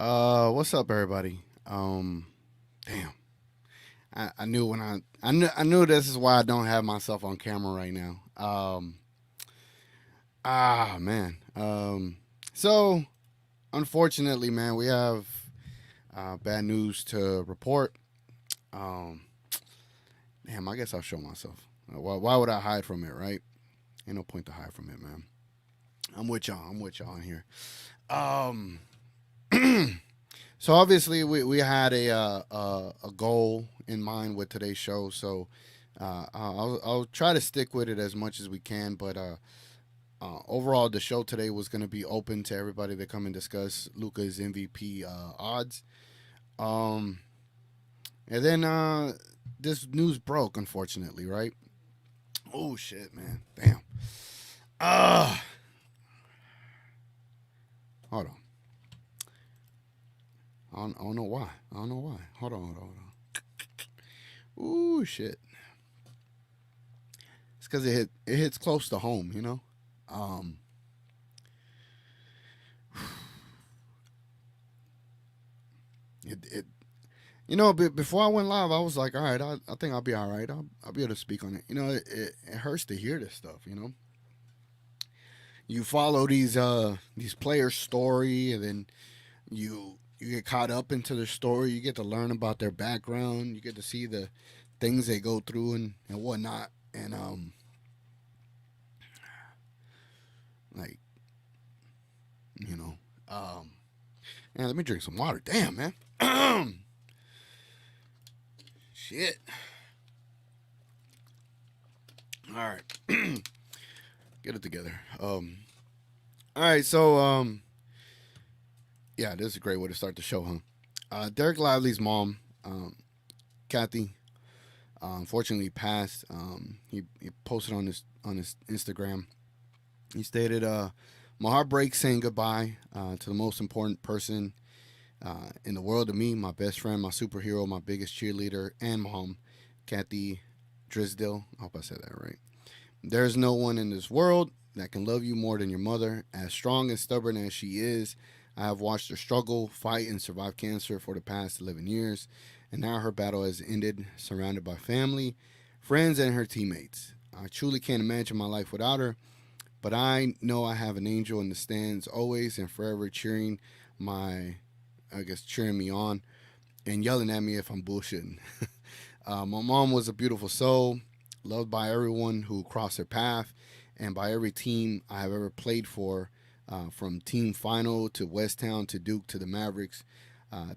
What's up, everybody? Damn. I knew when I knew this is why I don't have myself on camera right now. Man. So unfortunately, man, we have bad news to report. Um, Damn. I guess I'll show myself. Why would I hide from it, right? Ain't no point to hide from it, man. I'm with y'all. I'm with y'all in here. Um. So obviously we had a goal in mind with today's show. So I'll try to stick with it as much as we can. But overall, the show today was going to be open to everybody that come and discuss Luca's MVP odds. Um, and then this news broke, unfortunately, right? Oh shit, man! Damn. Uh Hold on. I don't know why. I don't know why. Hold on. Ooh shit. It's because it hits close to home, you know. Um, it before I went live, I was like, all right, I think I'll be all right. I'll be able to speak on it. It hurts to hear this stuff. You follow these players' story, and then you get caught up into their story. You get to learn about their background. You get to see the things they go through and whatnot. And like you know, um, and let me drink some water. Damn, man. Shit. All right, get it together. All right, so yeah, this is a great way to start the show, huh? Derek Lively's mom, Kathy, unfortunately passed. He posted on his Instagram. He stated, "My heart breaks saying goodbye to the most important person in the world to me, my best friend, my superhero, my biggest cheerleader, and mom, Kathy Drisdale. I hope I said that right. There's no one in this world that can love you more than your mother. As strong and stubborn as she is, I have watched her struggle, fight, and survive cancer for the past 11 years, and now her battle has ended, surrounded by family, friends, and her teammates. I truly can't imagine my life without her, but I know I have an angel in the stands always and forever cheering me on and yelling at me if I'm bullshitting. My mom was a beautiful soul, loved by everyone who crossed her path, and by every team I have ever played for, from Team Final to Westtown to Duke to the Mavericks.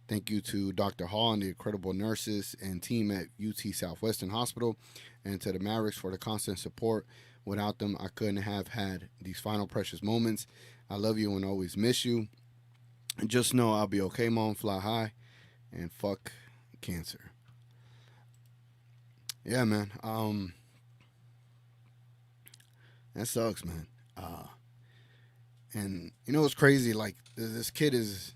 Thank you to Dr. Hall and the incredible nurses and team at UT Southwestern Hospital, and to the Mavericks for the constant support. Without them, I couldn't have had these final precious moments. I love you and always miss you. And just know I'll be okay, Mom. Fly high and fuck cancer." Yeah, man. That sucks, man. And what's crazy? Like this kid is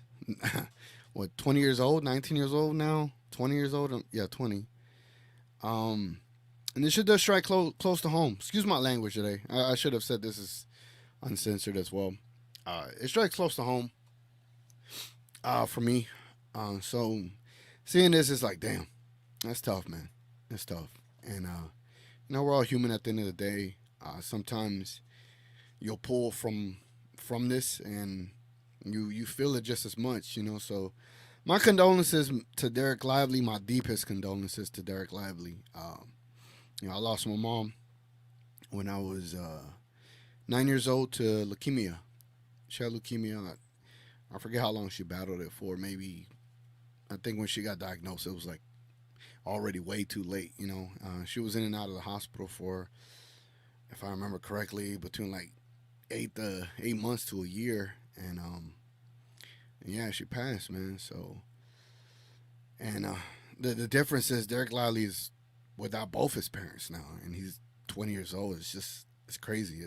what, 20 years old, 19 years old now, 20 years old. Yeah, 20. Um, and this shit does strike close to home. Excuse my language today. I should have said this is uncensored as well. It strikes close to home. For me. So seeing this is like, damn, that's tough, man. That's tough. And we're all human at the end of the day. Sometimes you'll pull from this, and you feel it just as much. So my condolences to Derek Lively. My deepest condolences to Derek Lively. I lost my mom when I was 9 years old to leukemia. She had leukemia. I forget how long she battled it for. Maybe, I think when she got diagnosed, it was like already way too late. She was in and out of the hospital for, if I remember correctly, between like 8 months to a year, and yeah, she passed, man. So, and the difference is Derek Lively is without both his parents now, and he's 20 years old. It's crazy.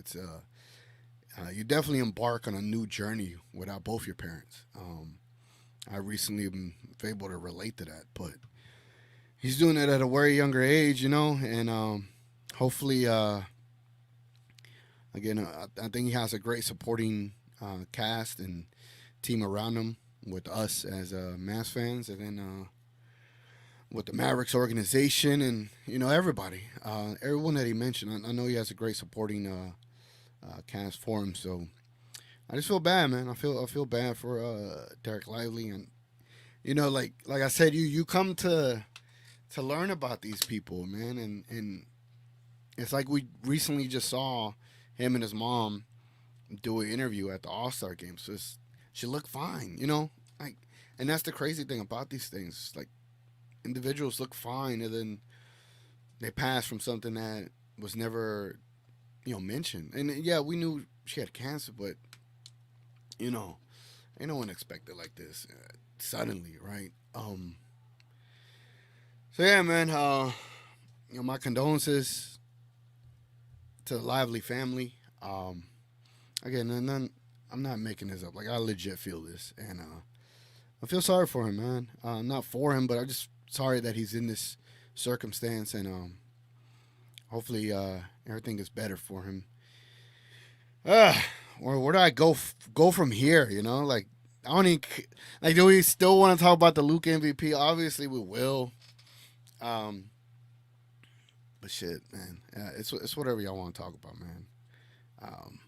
You definitely embark on a new journey without both your parents. I recently been able to relate to that, but he's doing it at a very younger age, and hopefully, again, I think he has a great supporting cast and team around him. with us as Mavs fans, and then with the Mavericks organization, and everybody, everyone that he mentioned. I know he has a great supporting cast for him, so I just feel bad, man. I feel bad for Derek Lively, and like I said, you come to learn about these people, man, and it's like we recently just saw him and his mom do an interview at the All Star game. So she looked fine, like, and that's the crazy thing about these things. Like, individuals look fine, and then they pass from something that was never, mentioned. And yeah, we knew she had cancer, but ain't no one expected like this suddenly, right? So yeah, man. My condolences to the Lively family. Again, I'm not making this up. Like, I legit feel this, and I feel sorry for him, man. Not for him, but I'm just sorry that he's in this circumstance, and hopefully everything is better for him. Uh, where do I go from here? Like, I don't even like. Do we still want to talk about the Luke MVP? Obviously, we will. Um, but shit, man, it's whatever y'all want to talk about, man. Um,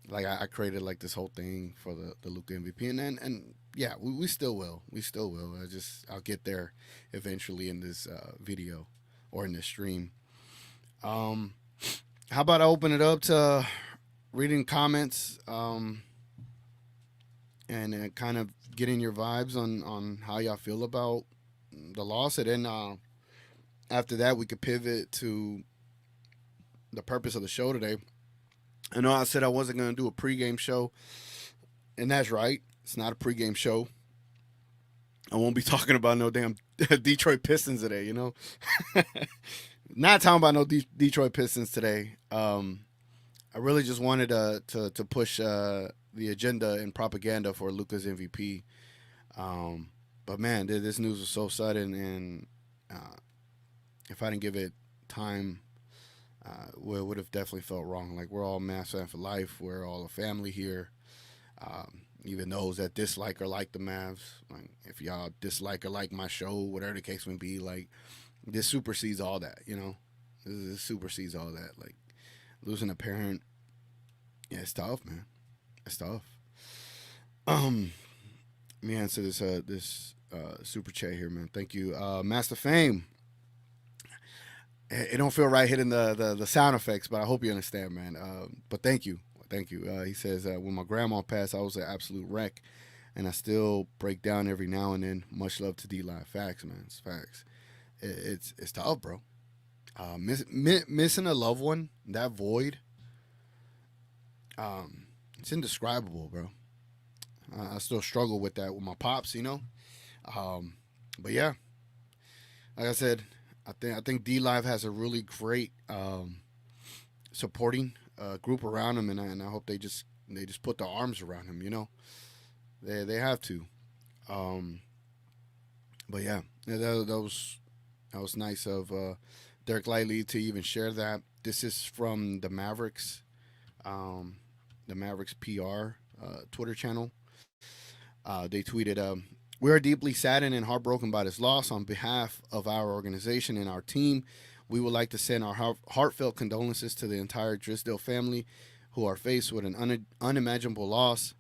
like, I created like this whole thing for the Luka MVP, and yeah, we still will, I'll get there eventually in this video or in this stream. Um, how about I open it up to reading comments, and kind of getting your vibes on how y'all feel about the loss, and then after that we could pivot to the purpose of the show today. I know I said I wasn't going to do a pregame show, and that's right. It's not a pregame show. I won't be talking about no damn Detroit Pistons today, Not talking about no Detroit Pistons today. I really just wanted to push the agenda and propaganda for Luka's MVP. But man, this news was so sudden, and if I didn't give it time, well, it would have definitely felt wrong. Like, we're all Mavs fans for life. We're all a family here. Even those that dislike or like the Mavs, like, if y'all dislike or like my show, whatever the case may be, like, this supersedes all that. This supersedes all that. Like, losing a parent, yeah, it's tough, man. It's tough. Let me answer this super chat here, man. Thank you, Master Fame. It don't feel right hitting the sound effects, but I hope you understand, man. But thank you. He says, when my grandma passed, I was an absolute wreck, and I still break down every now and then. Much love to D Live. Facts, man. It's facts. It's tough, bro. Missing a loved one, that void, it's indescribable, bro. I still struggle with that with my pops, But yeah, like I said, I think D Live has a really great supporting group around him, and I hope they just put their arms around him. They have to. But yeah, that was nice of Derek Lively to even share that. This is from the Mavericks PR Twitter channel. They tweeted, "We are deeply saddened and heartbroken by this loss. On behalf of our organization and our team, we would like to send our heartfelt condolences to the entire Drisdale family, who are faced with an unimaginable loss.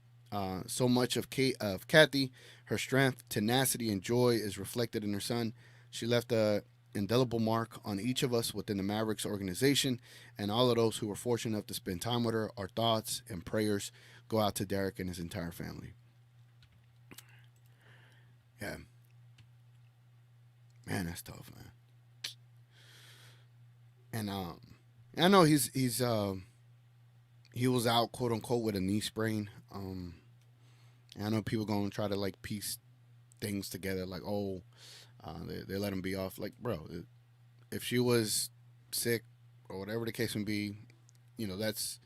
So much of Kathy, her strength, tenacity, and joy is reflected in her son. She left a indelible mark on each of us within the Mavericks organization, and all of those who were fortunate enough to spend time with her. Our thoughts and prayers go out to Derek and his entire family." Yeah, man, that's tough, man. And I know he was out, quote unquote, with a knee sprain. And I know people gonna try to like piece things together, like, oh, they let him be off. Like, bro, if she was sick or whatever the case may be, that's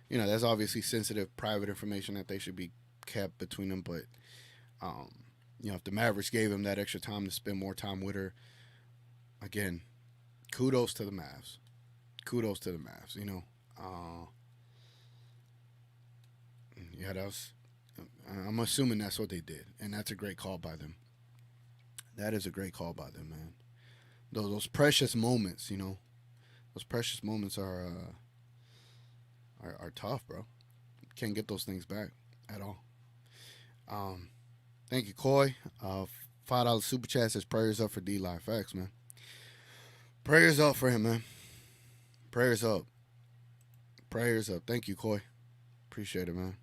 that's obviously sensitive, private information that they should be kept between them. But um, if the Mavericks gave him that extra time to spend more time with her, again, kudos to the Mavs. Kudos to the Mavs. Yeah, I'm assuming that's what they did, and that's a great call by them. That is a great call by them, man. Those precious moments, those precious moments are tough, bro. Can't get those things back at all. Um, Thank you, Coy. $5 super chat says prayers up for D Live. Facts, man. Prayers up for him, man. Prayers up. Prayers up. Thank you, Coy. Appreciate it, man.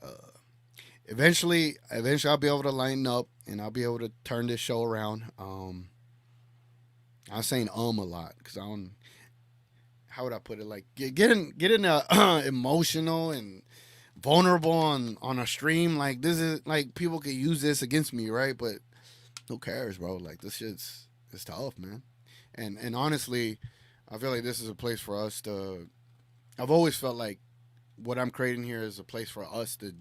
Uh, eventually, I'll be able to lighten up and I'll be able to turn this show around. I'm saying a lot because I don't. How would I put it? Like getting emotional and vulnerable on a stream. Like this is like people could use this against me, right? But who cares, bro? Like this shit's it's tough, man. And honestly, I feel like this is a place for us to. I've always felt like what I'm creating here is a place for us to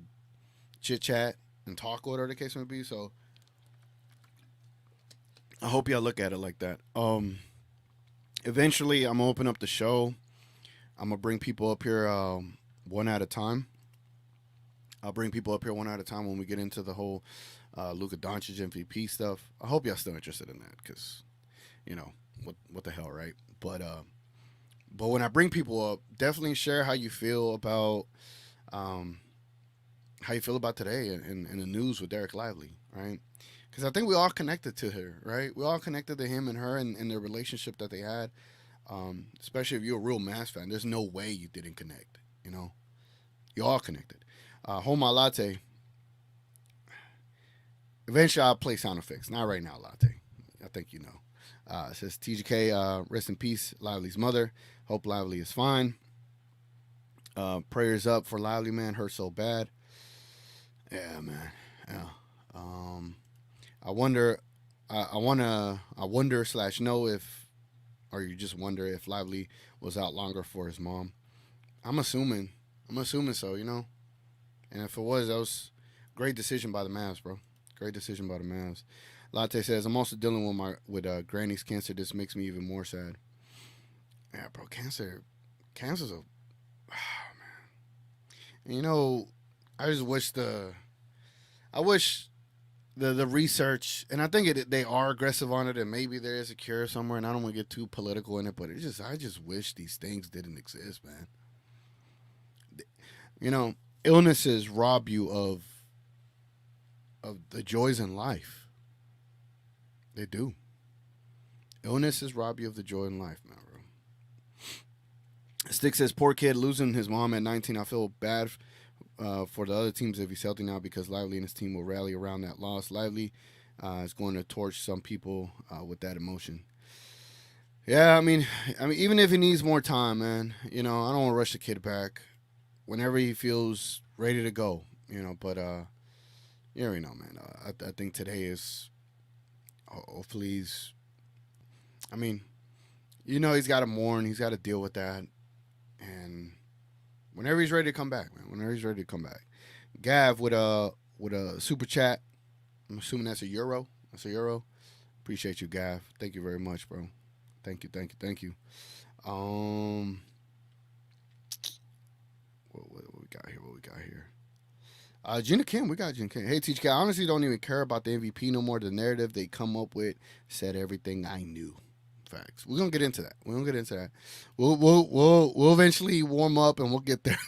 chit chat and talk, whatever the case may be. So I hope y'all look at it like that. Eventually, I'm gonna open up the show. I'm gonna bring people up here one at a time. I'll bring people up here one at a time when we get into the whole Luka Doncic MVP stuff. I hope y'all still interested in that because, what the hell, right? But when I bring people up, definitely share how you feel about um, today in the news with Derek Lively, right? Because I think we all connected to her, right? We all connected to him and her and their relationship that they had. Especially if you're a real Mavs fan, there's no way you didn't connect. You all connected. Hold my latte. Eventually, I'll play sound effects. Not right now, latte. I think you know. It says TGK, rest in peace, Lively's mother. Hope Lively is fine. Prayers up for Lively, man. Hurt so bad. Yeah, man. Yeah. I wonder. I wonder slash know if, or you just wonder if Lively was out longer for his mom. I'm assuming. I'm assuming so. And if it was, that was a great decision by the Mavs, bro. Great decision by the Mavs. Latte says, I'm also dealing with granny's cancer. This makes me even more sad. Yeah, bro, cancer's a, oh, man. I just wish the research, and I think they are aggressive on it, and maybe there is a cure somewhere, and I don't want to get too political in it, but I just wish these things didn't exist, man. Illnesses rob you of the joys in life. They do. Illnesses rob you of the joy in life, man, bro. Stick says, poor kid losing his mom at 19. I feel bad for the other teams if he's healthy now because Lively and his team will rally around that loss. Lively is going to torch some people with that emotion. Yeah, I mean, even if he needs more time, man, I don't want to rush the kid back. Whenever he feels ready to go, But you already know, man. I think today is hopefully he's. I mean, he's got to mourn. He's got to deal with that, and whenever he's ready to come back, man. Whenever he's ready to come back. Gav with a super chat. I'm assuming that's a euro. That's a euro. Appreciate you, Gav. Thank you very much, bro. Thank you. What we got here? Gina Kim, we got Gina Kim. Hey, TK, I honestly don't even care about the MVP no more. The narrative they come up with said everything I knew. Facts. We're gonna get into that. We'll eventually warm up and we'll get there.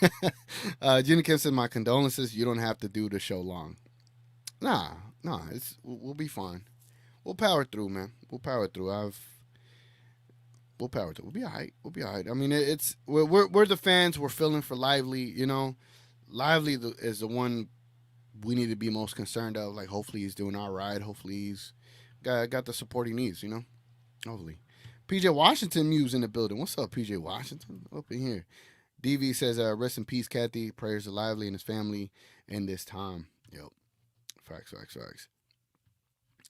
Gina Kim said, "My condolences. You don't have to do the show long." Nah. We'll be fine. We'll power through, man. We'll power through. We'll power through. We'll be alright. I mean, we're the fans. We're feeling for Lively. Lively is the one we need to be most concerned of. Like, hopefully he's doing all right. Hopefully he's got the support he needs. Hopefully. PJ Washington Muse in the building. What's up, PJ Washington? Up in here. DV says, rest in peace, Kathy. Prayers to Lively and his family in this time. Yep. Facts.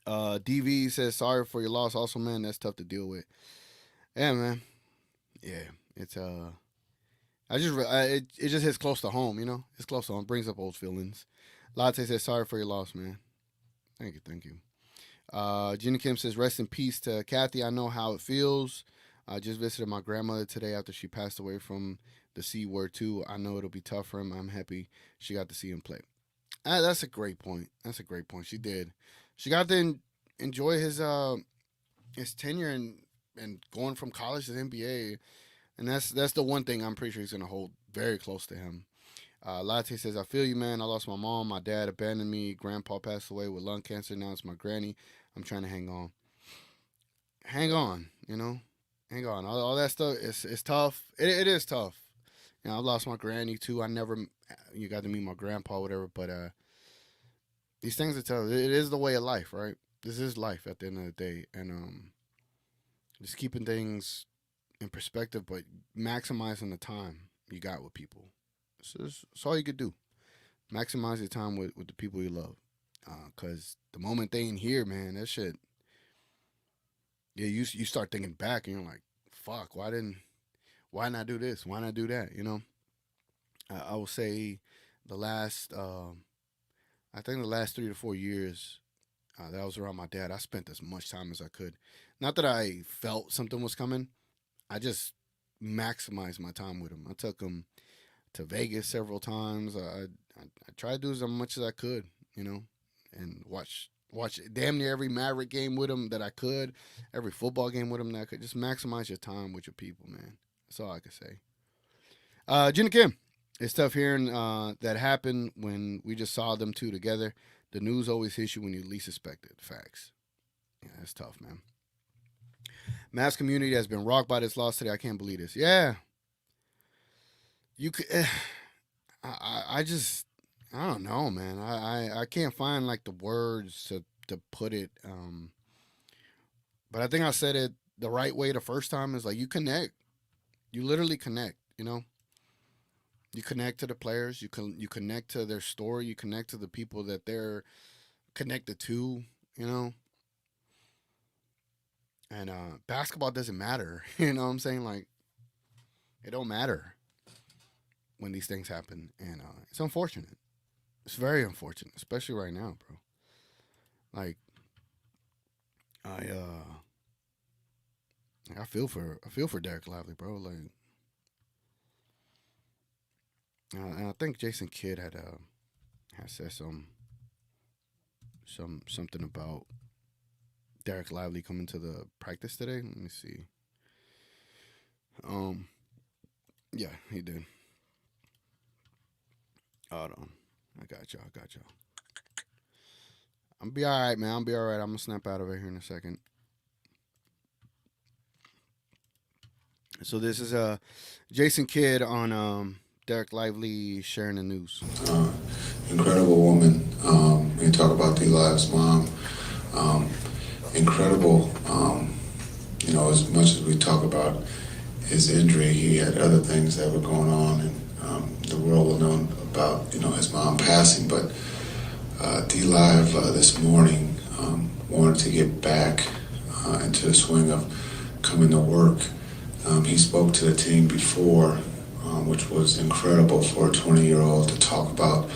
DV says, sorry for your loss. Also, man, that's tough to deal with. Yeah, man. Yeah. It's it just hits close to home, It's close to home. Brings up old feelings. Latte says, sorry for your loss, man. Thank you. Jenny Kim says, rest in peace to Kathy. I know how it feels. I just visited my grandmother today after she passed away from the C word too. I know it'll be tough for him. I'm happy she got to see him play. That's a great point. That's a great point. She did. She got to enjoy his tenure and going from college to the NBA, and that's the one thing I'm pretty sure he's gonna hold very close to him. Latte says, "I feel you, man. I lost my mom. My dad abandoned me. Grandpa passed away with lung cancer. Now it's my granny. I'm trying to hang on. Hang on. You know, hang on. All that stuff. It's tough. It is tough. You know, I lost my granny too. I never you got to meet my grandpa, whatever. But these things are tough. It is the way of life, right? This is life at the end of the day, and just keeping things in perspective, but maximizing the time you got with people. So that's all you could do. Maximize your time with the people you love. Cause the moment they ain't here, man, that shit. Yeah, you start thinking back, and you're like, fuck, why not do this? Why not do that? You know. I will say, the last, I think the last 3 to 4 years that I was around my dad, I spent as much time as I could. Not that I felt something was coming. I just maximized my time with him. I took him to Vegas several times. I tried to do as much as I could, you know, and watch damn near every Maverick game with him that I could, every football game with him that I could. Just maximize your time with your people, man. That's all I could say. Gina Kim, it's tough hearing that happened when we just saw them two together. The news always hits you when you least expect it. Facts. Yeah, that's tough, man. Mass community has been rocked by this loss today. I can't believe this. Yeah, you could. I just I don't know, man. I can't find like the words to put it. But I think I said it the right way the first time. Is like you connect. You literally connect. You know, you connect to the players. You connect to their story. You connect to the people that they're connected to. You know, and basketball doesn't matter. You know what I'm saying? Like it don't matter when these things happen, and it's unfortunate. It's very unfortunate, especially right now, bro. Like I I feel for Derek Lively, bro. Like and I think Jason Kidd had said something about Derek Lively coming to the practice today. Let me see. Um, yeah, he did. Hold on, I got y'all. I got y'all. I'm be all right, man. I'll be all right. I'm gonna snap out of it here in a second. So this is Jason Kidd on Derek Lively sharing the news. Uh, Incredible woman. You talk about D Live's mom. Um, Incredible. As much as we talk about his injury, he had other things that were going on, and the world will know about his mom passing. But D Live this morning wanted to get back into the swing of coming to work. He spoke to the team before, which was incredible for a 20-year-old to talk about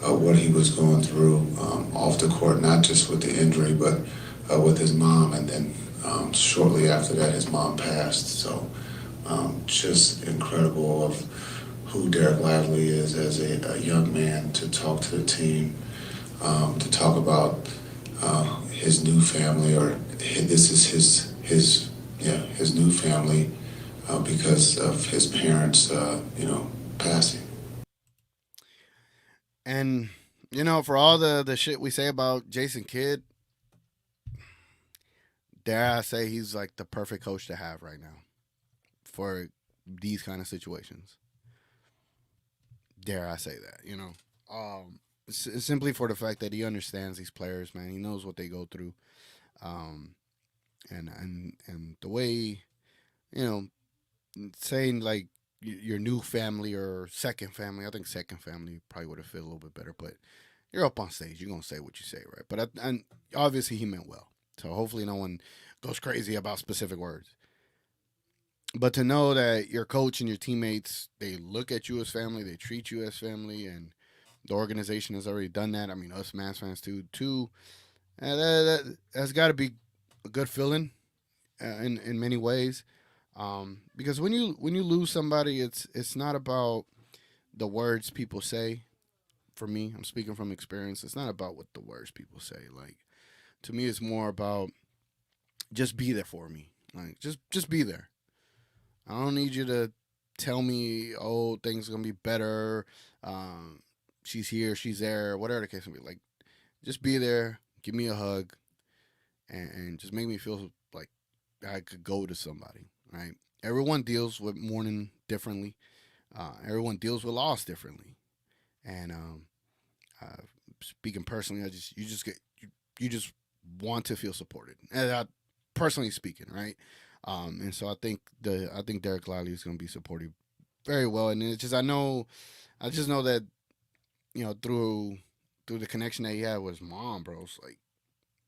what he was going through off the court, not just with the injury, but with his mom. And then shortly after that, his mom passed. So just incredible of who Derek Lively is as a young man to talk to the team, to talk about his new family, or this is his new family because of his parents, passing. And for all the shit we say about Jason Kidd, dare I say he's like the perfect coach to have right now for these kind of situations. Dare I say that? Simply for the fact that he understands these players, man. He knows what they go through, um, and the way you know saying like your new family or second family. I think second family probably would have felt a little bit better, but you're up on stage. You're gonna say what you say, right? But and obviously he meant well. So hopefully no one goes crazy about specific words. But to know that your coach and your teammates, they look at you as family, they treat you as family, and the organization has already done that. I mean, us Mavs fans too. And that's got to be a good feeling in many ways. Because when you lose somebody, it's not about the words people say for me. I'm speaking from experience. It's not about what the words people say. Like, to me, it's more about just be there for me. Like, just be there. I don't need you to tell me, oh, things are gonna be better. Um, she's here, she's there, whatever the case may be. Like, just be there, give me a hug, and just make me feel like I could go to somebody. Right? Everyone deals with mourning differently. Everyone deals with loss differently. And uh, speaking personally, you just want to feel supported. And personally speaking, right? And so I think Derek Lively is going to be supported very well. And it's just I just know that through the connection that he had with his mom, bro. It's like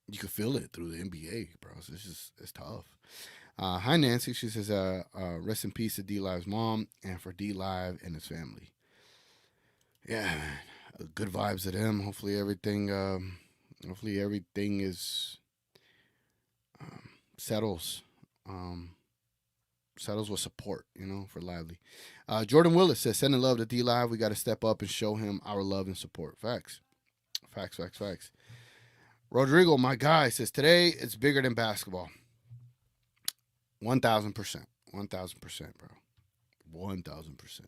you could feel it through the NBA, bro. It's tough. Hi Nancy, she says, rest in peace to D Live's mom and for D Live and his family. Yeah, man. Good vibes to them. Hopefully everything is settles. Um, Settles with support, for Lively. Jordan Willis says, sending love to D Live. We got to step up and show him our love and support. Facts. Facts, facts, facts. Rodrigo, my guy, says, today it's bigger than basketball. 1,000%. 1,000%, bro. 1,000%.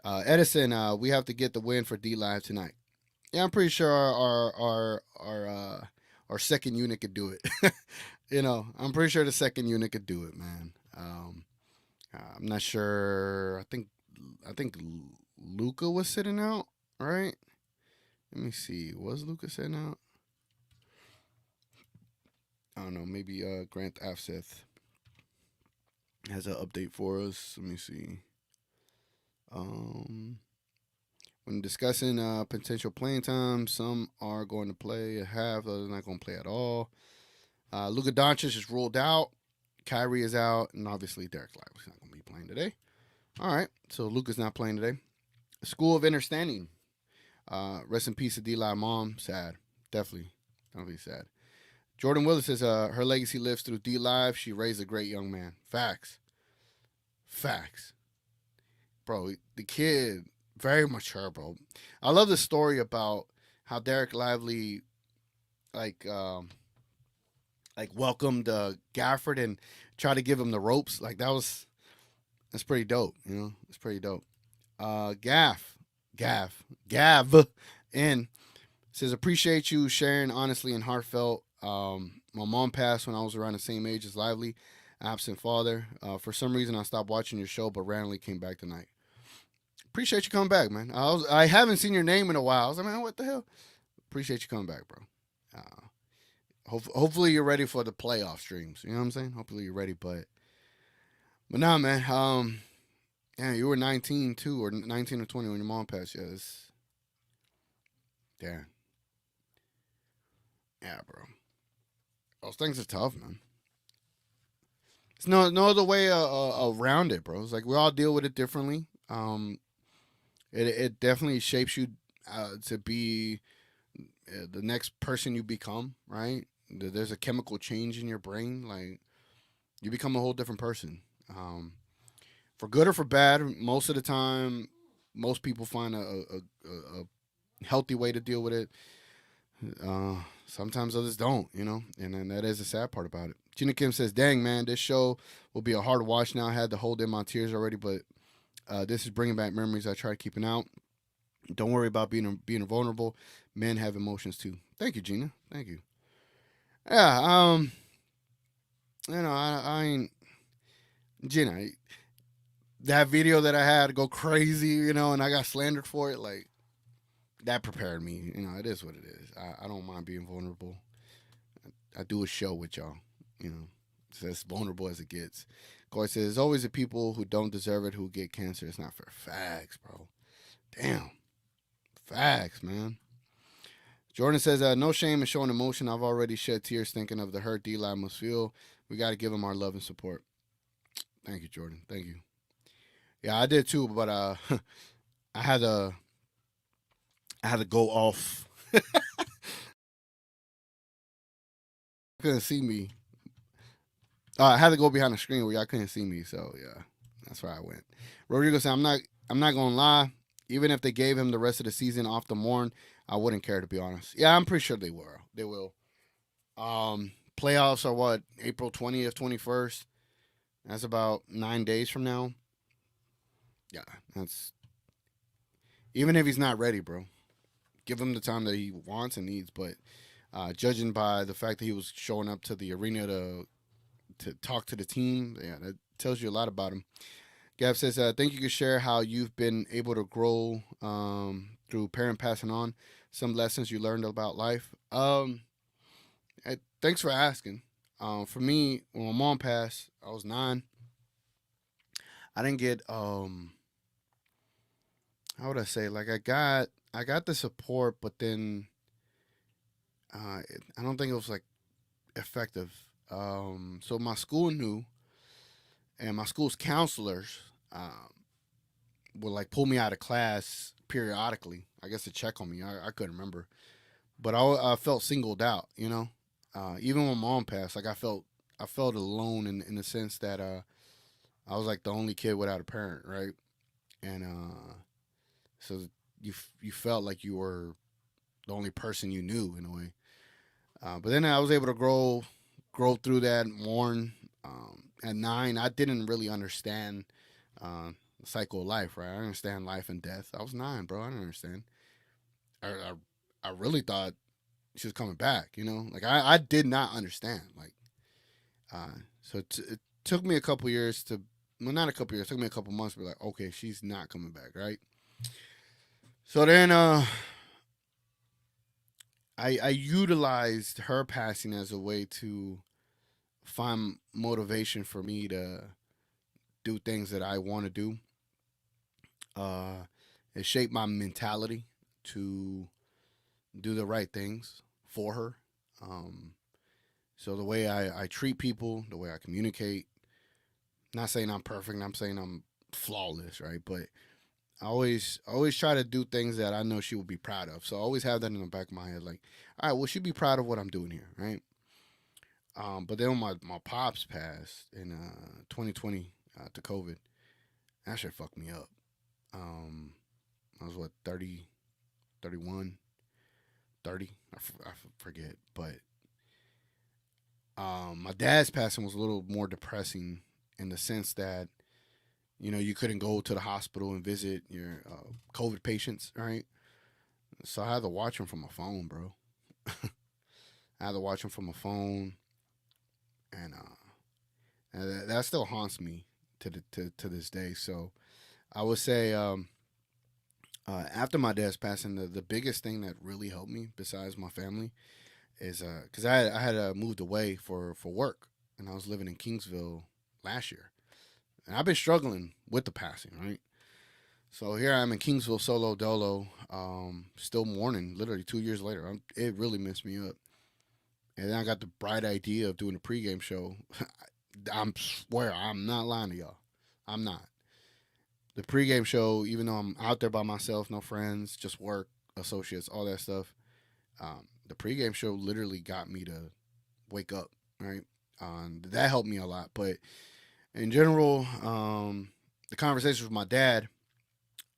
Edison, we have to get the win for D Live tonight. Yeah, I'm pretty sure our second unit could do it. I'm pretty sure the second unit could do it, man. I'm not sure. I think Luka was sitting out, right? Let me see. Was Luka sitting out? I don't know. Maybe Grant Afseth has an update for us. Let me see. When discussing potential playing time, some are going to play a half, others not going to play at all. Luka Doncic is ruled out. Kyrie is out, and obviously Derek Lively's not going to be playing today. All right, so Luka's not playing today. School of Understanding. Rest in peace to D-Live mom. Sad. Definitely sad. Jordan Willis says her legacy lives through D-Live. She raised a great young man. Facts. Bro, the kid, very mature, bro. I love the story about how Derek Lively, like welcomed Gafford and tried to give him the ropes. Like, that's pretty dope, It's pretty dope. Gav, and says, appreciate you sharing honestly and heartfelt. My mom passed when I was around the same age as Lively, absent father. For some reason, I stopped watching your show, but randomly came back tonight. Appreciate you coming back, man. I haven't seen your name in a while. I was like, man, what the hell? Appreciate you coming back, bro. Hopefully you're ready for the playoff streams. You know what I'm saying? Hopefully you're ready, but nah, man. Yeah, you were 19 too, or 19 or 20 when your mom passed. Yeah, damn. Yeah, bro. Those things are tough, man. There's no other way around it, bro. It's like we all deal with it differently. It definitely shapes you to be the next person you become, right? There's a chemical change in your brain. Like, you become a whole different person. For good or for bad, most of the time, most people find a healthy way to deal with it. Sometimes others don't, and then that is the sad part about it. Gina Kim says, dang, man, this show will be a hard watch now. I had to hold in my tears already, but this is bringing back memories I try keeping out. Don't worry about being vulnerable. Men have emotions too. Thank you, Gina. Thank you. Yeah, I ain't Gina. That video that I had to go crazy, and I got slandered for it. Like, that prepared me. It is what it is. I don't mind being vulnerable. I do a show with y'all. It's as vulnerable as it gets. Corey says, there's always the people who don't deserve it who get cancer. It's not fair. Facts, bro. Damn. Facts, man. Jordan says, no shame in showing emotion. I've already shed tears thinking of the hurt D-Live must feel. We got to give him our love and support. Thank you, Jordan. Thank you. Yeah, I did too, but I had to go off. Couldn't see me. I had to go behind the screen where y'all couldn't see me, so yeah, that's where I went. Rodrigo said, I'm not gonna lie. Even if they gave him the rest of the season off the morn, I wouldn't care, to be honest. Yeah, I'm pretty sure they will. They will. Playoffs are what, April 20th, 21st. That's about 9 days from now. Yeah, that's even if he's not ready, bro. Give him the time that he wants and needs. But judging by the fact that he was showing up to the arena to talk to the team, yeah, that tells you a lot about him. Gab says, "Think you could share how you've been able to grow through parent passing on some lessons you learned about life." Thanks for asking. For me, when my mom passed, I was 9. I didn't get how would I say, like, I got the support, but then I don't think it was like effective. So my school knew, and my school's counselors would like pull me out of class periodically. I guess to check on me. I couldn't remember, but I felt singled out. Even when mom passed, like I felt alone in the sense that I was like the only kid without a parent, right? And so you felt like you were the only person you knew in a way. But then I was able to grow through that, mourn. At 9, I didn't really understand the cycle of life, right? I understand life and death. I was 9, bro. I didn't understand. I really thought she was coming back. Like I did not understand. Like, so it took me a couple years to, well, not a couple years. It took me a couple months to be like, okay, she's not coming back, right? So then, I utilized her passing as a way to find motivation for me to do things that I want to do. Uh, it shaped my mentality to do the right things for her. Um, so the way I treat people, the way I communicate, not saying I'm perfect, I'm saying I'm flawless, right? But I always try to do things that I know she will be proud of. So I always have that in the back of my head, like, all right, will she be proud of what I'm doing here, right? But then when my pops passed in 2020 to COVID, that shit fucked me up. Um, I was what, 30, 31, 30. I forget, but my dad's passing was a little more depressing in the sense that you couldn't go to the hospital and visit your COVID patients, right? So I had to watch him from my phone, bro. I had to watch him from my phone, and that still haunts me to this day. So I would say, after my dad's passing, the biggest thing that really helped me, besides my family, is because I had moved away for work, and I was living in Kingsville last year, and I've been struggling with the passing, right? So here I am in Kingsville solo dolo, still mourning. Literally 2 years later, it really messed me up. And then I got the bright idea of doing a pregame show. I'm swear I'm not lying to y'all. I'm not. The pregame show, even though I'm out there by myself, no friends, just work, associates, all that stuff. The pregame show literally got me to wake up, right? That helped me a lot. But in general, the conversations with my dad,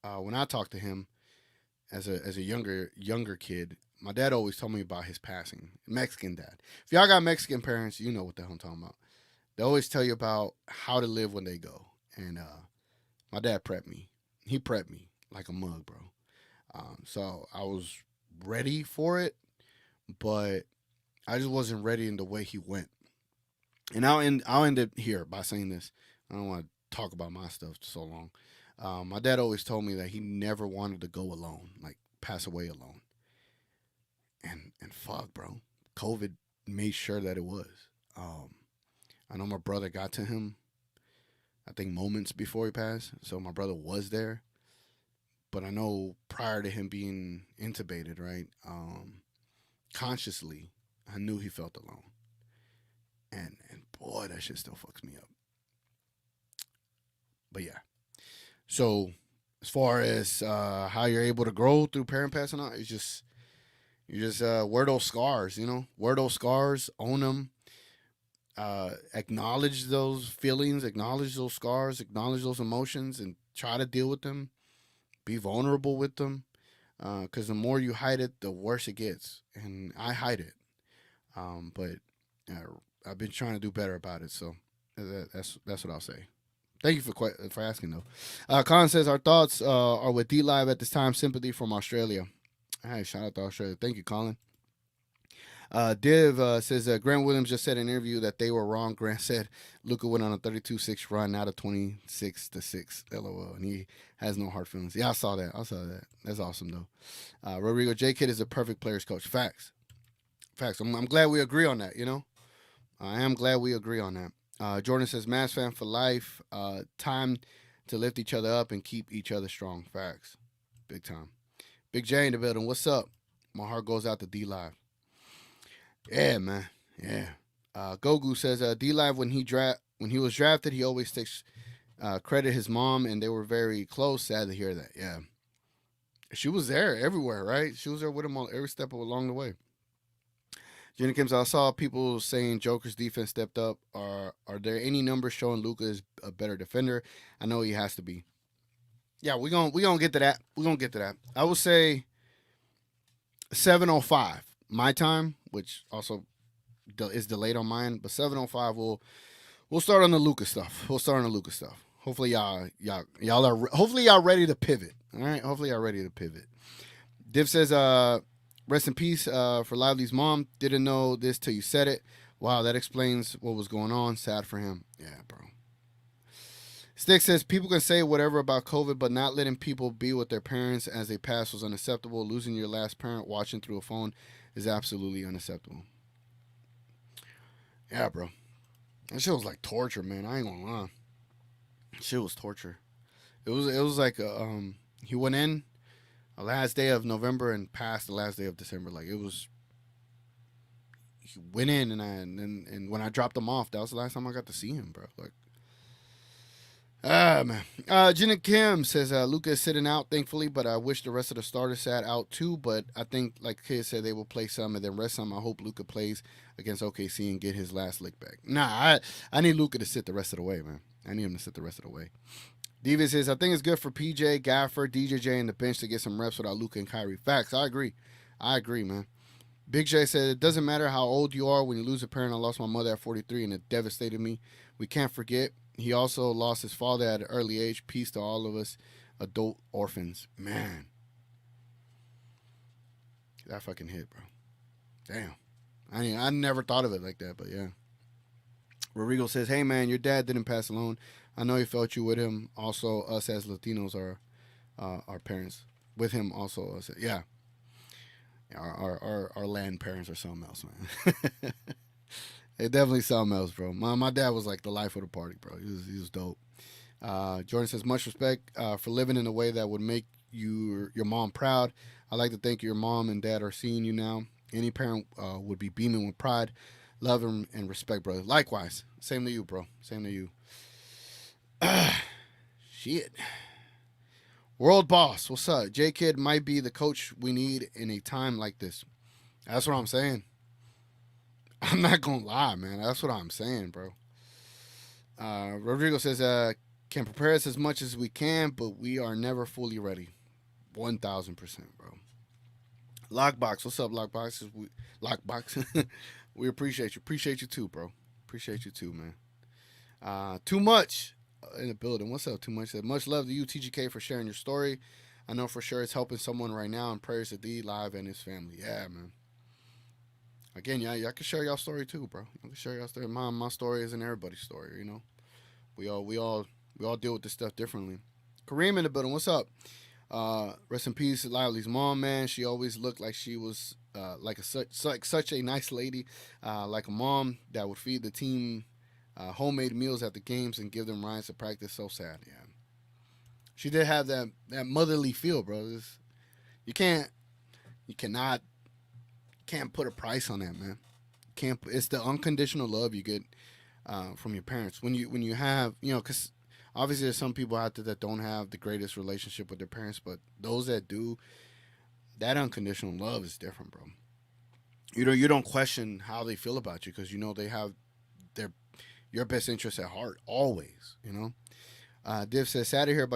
when I talked to him as a younger kid, my dad always told me about his passing. Mexican dad. If y'all got Mexican parents, you know what the hell I'm talking about. They always tell you about how to live when they go. And my dad prepped me. He prepped me like a mug, bro. So I was ready for it, but I just wasn't ready in the way he went. And I'll end it here by saying this. I don't want to talk about my stuff so long. My dad always told me that he never wanted to go alone, like pass away alone. And fuck, bro, COVID made sure that it was. I know my brother got to him, I think moments before he passed, so my brother was there. But I know prior to him being intubated, right, consciously, I knew he felt alone. And boy, that shit still fucks me up. But yeah. So as far as how you're able to grow through parent passing on, it's just you just wear those scars, wear those scars, own them, acknowledge those feelings, acknowledge those scars, acknowledge those emotions, and try to deal with them. Be vulnerable with them, because the more you hide it, the worse it gets. And I hide it, but I've been trying to do better about it. So that's what I'll say. Thank you for asking though. Colin says our thoughts are with D Live at this time. Sympathy from Australia. Hey, shout out to Australia. Thank you, Colin. Div says Grant Williams just said in an interview that they were wrong. Grant said Luka went on a 32-6 run, not a 26-6. LOL, and he has no hard feelings. Yeah, I saw that. That's awesome though. Rodrigo J Kid is a perfect players coach. Facts. I'm glad we agree on that. You know, I am glad we agree on that. Jordan says Mavs fan for life. Time to lift each other up and keep each other strong. Facts. Big time. Big J in the building. What's up? My heart goes out to D Live. Yeah, man. Yeah. Gogu says D Live when he was drafted, he always takes credit his mom, and they were very close. Sad to hear that. Yeah. She was there everywhere, right? She was there with him on every step along the way. Jenny Kim says, I saw people saying Joker's defense stepped up. Are there any numbers showing Luka is a better defender? I know he has to be. Yeah, we gonna get to that. We're gonna get to that. I would say 7:05 my time, which also is delayed on mine, but 7:05 we'll start on the Luka stuff. Hopefully y'all ready to pivot. All right, hopefully y'all ready to pivot. Div says rest in peace for Lively's mom. Didn't know this till you said it. Wow, that explains what was going on. Sad for him. Yeah, bro. Stick says people can say whatever about COVID, but not letting people be with their parents as they pass was unacceptable. Losing your last parent watching through a phone is absolutely unacceptable. Yeah, bro. That shit was like torture, man. I ain't gonna lie. Shit was torture. It was like he went in the last day of November and passed the last day of December. Like it was. He went in and when I dropped him off, that was the last time I got to see him, bro. Like. Man. Jenna Kim says Luka is sitting out, thankfully, but I wish the rest of the starters sat out too. But I think, like Kid said, they will play some and then rest some. I hope Luka plays against OKC and get his last lick back. Nah, I need Luka to sit the rest of the way, man. I need him to sit the rest of the way. Diva says, I think it's good for PJ, Gaffer, DJJ, and the bench to get some reps without Luka and Kyrie. Facts. I agree, man. Big J said, it doesn't matter how old you are when you lose a parent. I lost my mother at 43 and it devastated me. We can't forget. He also lost his father at an early age. Peace to all of us adult orphans. Man. That fucking hit, bro. Damn. I never thought of it like that, but yeah. Rodrigo says, hey, man, your dad didn't pass alone. I know he felt you with him. Also, us as Latinos are our parents. With him, also us. Yeah. Our land parents are something else, man. It definitely something else, bro. My dad was like the life of the party, bro. He was dope. Jordan says, much respect for living in a way that would make your mom proud. I'd like to thank your mom and dad are seeing you now. Any parent would be beaming with pride, love, and respect, brother. Likewise. Same to you, bro. Same to you. Shit. World Boss, what's up? J Kid might be the coach we need in a time like this. That's what I'm saying. I'm not gonna lie, man. That's what I'm saying, bro. Rodrigo says, can prepare us as much as we can, but we are never fully ready. 1,000%, bro. Lockbox, what's up, Lockbox? Lockbox. We appreciate you. Appreciate you too, bro. Appreciate you too, man. Too much in the building. What's up, Too Much? Said, much love to you, TGK, for sharing your story. I know for sure it's helping someone right now, and prayers to D Live and his family. Yeah, man. Again, y'all can share y'all story too, bro. You can share y'all story. My story isn't everybody's story, you know. We all deal with this stuff differently. Kareem in the building, what's up? Rest in peace, Lively's mom, man. She always looked like she was such a nice lady, like a mom that would feed the team homemade meals at the games and give them rides to practice. So sad, yeah. She did have that motherly feel, bro. You cannot put a price on that, man. It's the unconditional love you get from your parents when you have, because obviously there's some people out there that don't have the greatest relationship with their parents, but those that do, that unconditional love is different, bro. You don't question how they feel about you because you know they have your best interest at heart always. Div says, sad to hear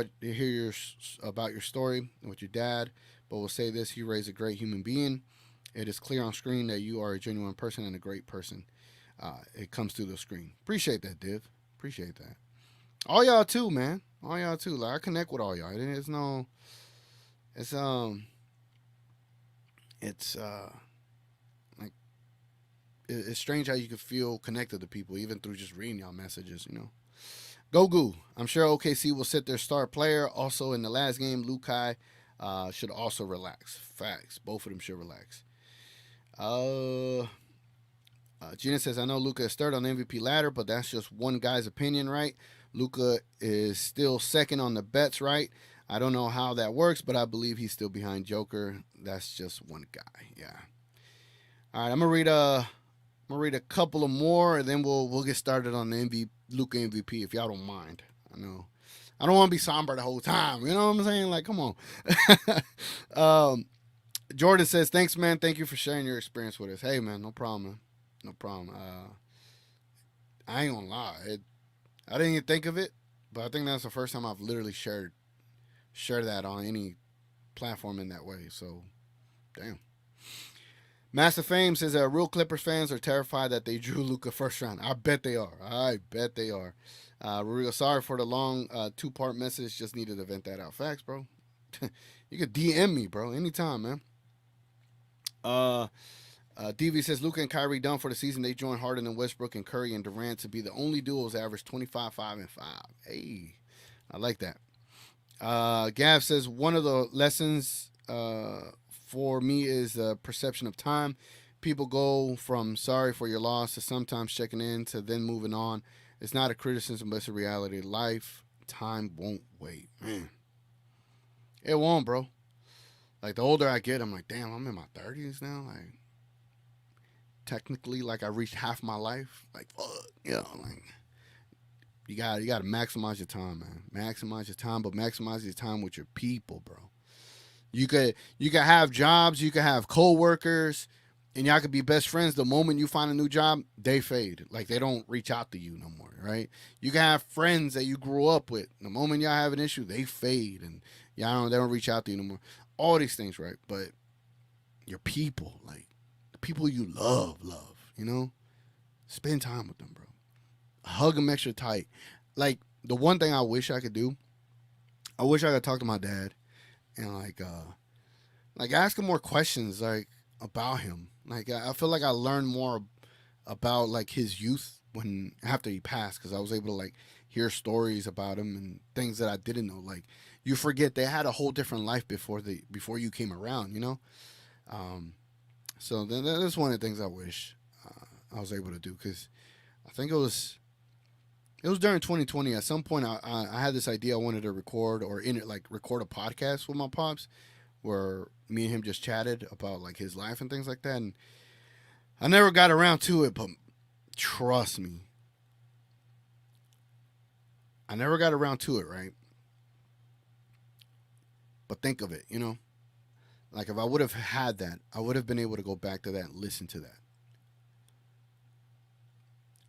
about your story with your dad, but will say this: he raised a great human being. It is clear on screen that you are a genuine person and a great person. It comes through the screen. Appreciate that, Div. Appreciate that. All y'all too, man. All y'all too. Like I connect with all y'all. It's no, it's it's like it's strange how you can feel connected to people even through just reading y'all messages. Gogu. I'm sure OKC will sit their star player. Also in the last game, Lukai should also relax. Facts. Both of them should relax. Gina says, I know Luka is third on the MVP ladder, but that's just one guy's opinion, right? Luka is still second on the bets, right? I don't know how that works, but I believe he's still behind Joker. That's just one guy. Yeah. All right, I'm gonna read a couple of more, and then we'll get started on the Luka MVP if y'all don't mind. I know I don't want to be somber the whole time. You know what I'm saying? Like, come on. Jordan says, thanks, man. Thank you for sharing your experience with us. Hey, man, no problem, man. No problem. I ain't gonna lie. I didn't even think of it, but I think that's the first time I've literally shared that on any platform in that way. So, damn. Master Fame says real Clippers fans are terrified that they drew Luka first round. I bet they are. Real sorry for the long two-part message. Just needed to vent that out. Facts, bro. You could DM me, bro, anytime, man. DV says Luka and Kyrie done for the season. They joined Harden and Westbrook and Curry and Durant to be the only duos average 25, 5, and 5. Hey, I like that. Gav says one of the lessons for me is the perception of time. People go from sorry for your loss to sometimes checking in to then moving on. It's not a criticism, but it's a reality of life. Time won't wait, man. It won't, bro. Like the older I get, I'm like, damn, I'm in my 30s now. Like, technically, like I reached half my life. Like, fuck, like you got to maximize your time, man. Maximize your time, but maximize your time with your people, bro. You could have jobs, you could have coworkers, and y'all could be best friends. The moment you find a new job, they fade. Like they don't reach out to you no more, right? You can have friends that you grew up with. The moment y'all have an issue, they fade, and they don't reach out to you no more. All these things, right? But your people, like the people you love, spend time with them, bro. Hug them extra tight. Like the one thing I wish I could do, I wish I could talk to my dad and like ask him more questions like about him. Like I feel like I learned more about like his youth after he passed, because I was able to like hear stories about him and things that I didn't know. Like you forget they had a whole different life before you came around, So that's one of the things I wish I was able to do, because I think it was during 2020. At some point, I had this idea I wanted to record record a podcast with my pops, where me and him just chatted about like his life and things like that. And I never got around to it, but trust me, I never got around to it, right? But think of it, like if I would have had that, I would have been able to go back to that and listen to that.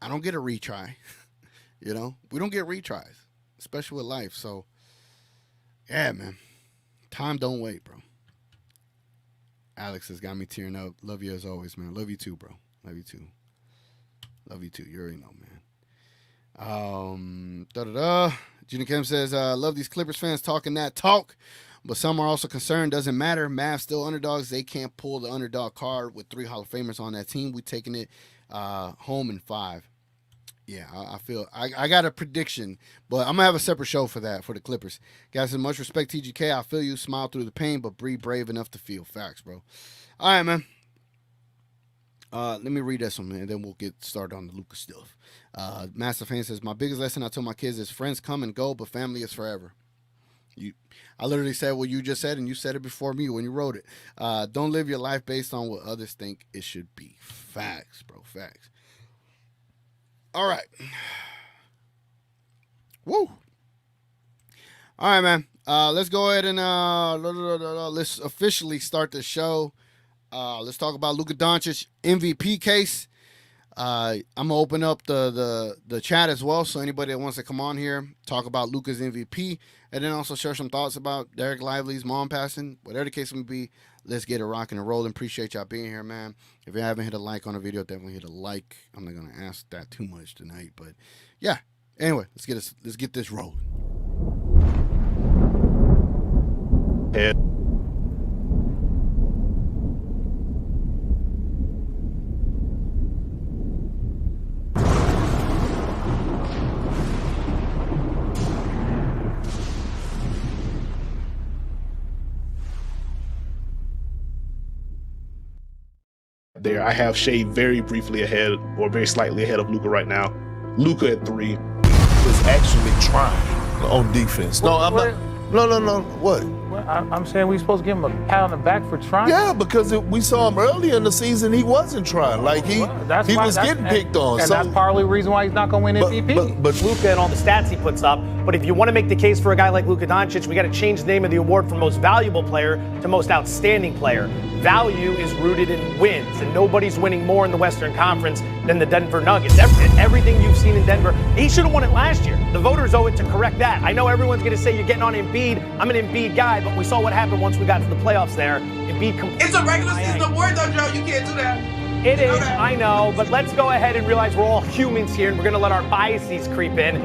I don't get a retry. We don't get retries, especially with life. So, yeah, man. Time don't wait, bro. Alex has got me tearing up. Love you as always, man. Love you too, bro. Love you too. Love you too. You already know, man. Junior Kim says, love these Clippers fans talking that talk, but some are also concerned. Doesn't matter. Mavs still underdogs. They can't pull the underdog card with 3 Hall of Famers on that team. We taking it home in 5. Yeah, I feel I got a prediction, but I'm gonna have a separate show for that for the Clippers. Guys, as much respect, TGK. I feel you. Smile through the pain, but be brave enough to feel. Facts, bro. All right, man. Let me read this one, man, and then we'll get started on the Luka stuff. Master Fan says, my biggest lesson I tell my kids is friends come and go, but family is forever. I literally said what you just said, and you said it before me when you wrote it. Don't live your life based on what others think it should be. Facts, bro. Facts. All right. Woo. All right, man. Let's go ahead and let's officially start the show. Let's talk about Luka Doncic MVP case. I'm gonna open up the chat as well, so anybody that wants to come on here, talk about Luka's MVP, and then also share some thoughts about Derek Lively's mom passing, whatever the case may be. Let's get it rocking and rolling. Appreciate y'all being here, man. If you haven't hit a like on the video, definitely hit a like. I'm not gonna ask that too much tonight, but yeah. Anyway, let's get this rolling. Head. There, I have Shea very briefly ahead, or very slightly ahead of Luka right now. Luka at 3. Was actually trying on defense. No, I'm not. No. What? Well, I'm saying we're supposed to give him a pat on the back for trying. Yeah, because we saw him earlier in the season. He wasn't trying. Like he was getting picked on. And so, that's partly the reason why he's not going to win MVP. But Luka and all the stats he puts up. But if you want to make the case for a guy like Luka Doncic, we got to change the name of the award from most valuable player to most outstanding player. Value is rooted in wins, and nobody's winning more in the Western Conference than the Denver Nuggets. Everything you've seen in Denver, he should have won it last year. The voters owe it to correct that. I know everyone's going to say you're getting on Embiid. I'm an Embiid guy, but we saw what happened once we got to the playoffs there. Embiid completely. It's a regular season award, though, Joe. You can't do that. It is, I know, but let's go ahead and realize we're all humans here, and we're going to let our biases creep in.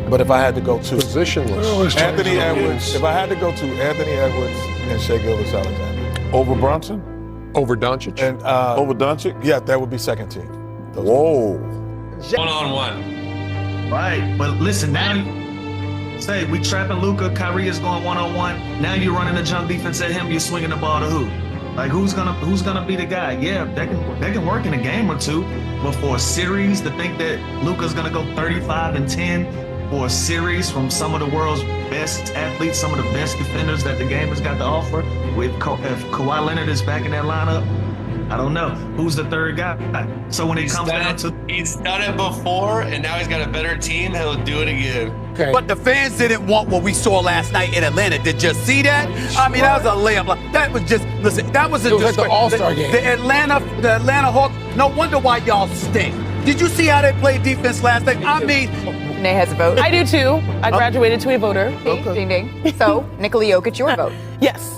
But if I had to go to Positionless. Anthony Edwards, if I had to go to Anthony Edwards and Shea Gilgeous-Alexander Over Bronson? Over Doncic? and Over Doncic? yeah, that would be second team. Whoa. One-on-one. Right, but listen, now say we trapping Luka, Kyrie is going one-on-one. Now you're running a jump defense at him. You're swinging the ball to who? Like who's gonna be the guy? Yeah, that can work in a game or two, but for a series to think that Luka's gonna go 35 and 10 for a series from some of the world's best athletes, some of the best defenders that the game has got to offer, if Kawhi Leonard is back in that lineup, I don't know who's the third guy. So when it comes down to, He's done it before, and now he's got a better team. He'll do it again. Okay. But the fans didn't want what we saw last night in Atlanta. Did you see that? I mean, that was a layup. That was just, listen, that was a like the All-Star game. The Atlanta Hawks, no wonder why y'all stink. Did you see how they played defense last night? I mean, Renee has a vote. I do too. I graduated to a voter. Ding, ding. So, Nikola Jokic, your vote. Yes.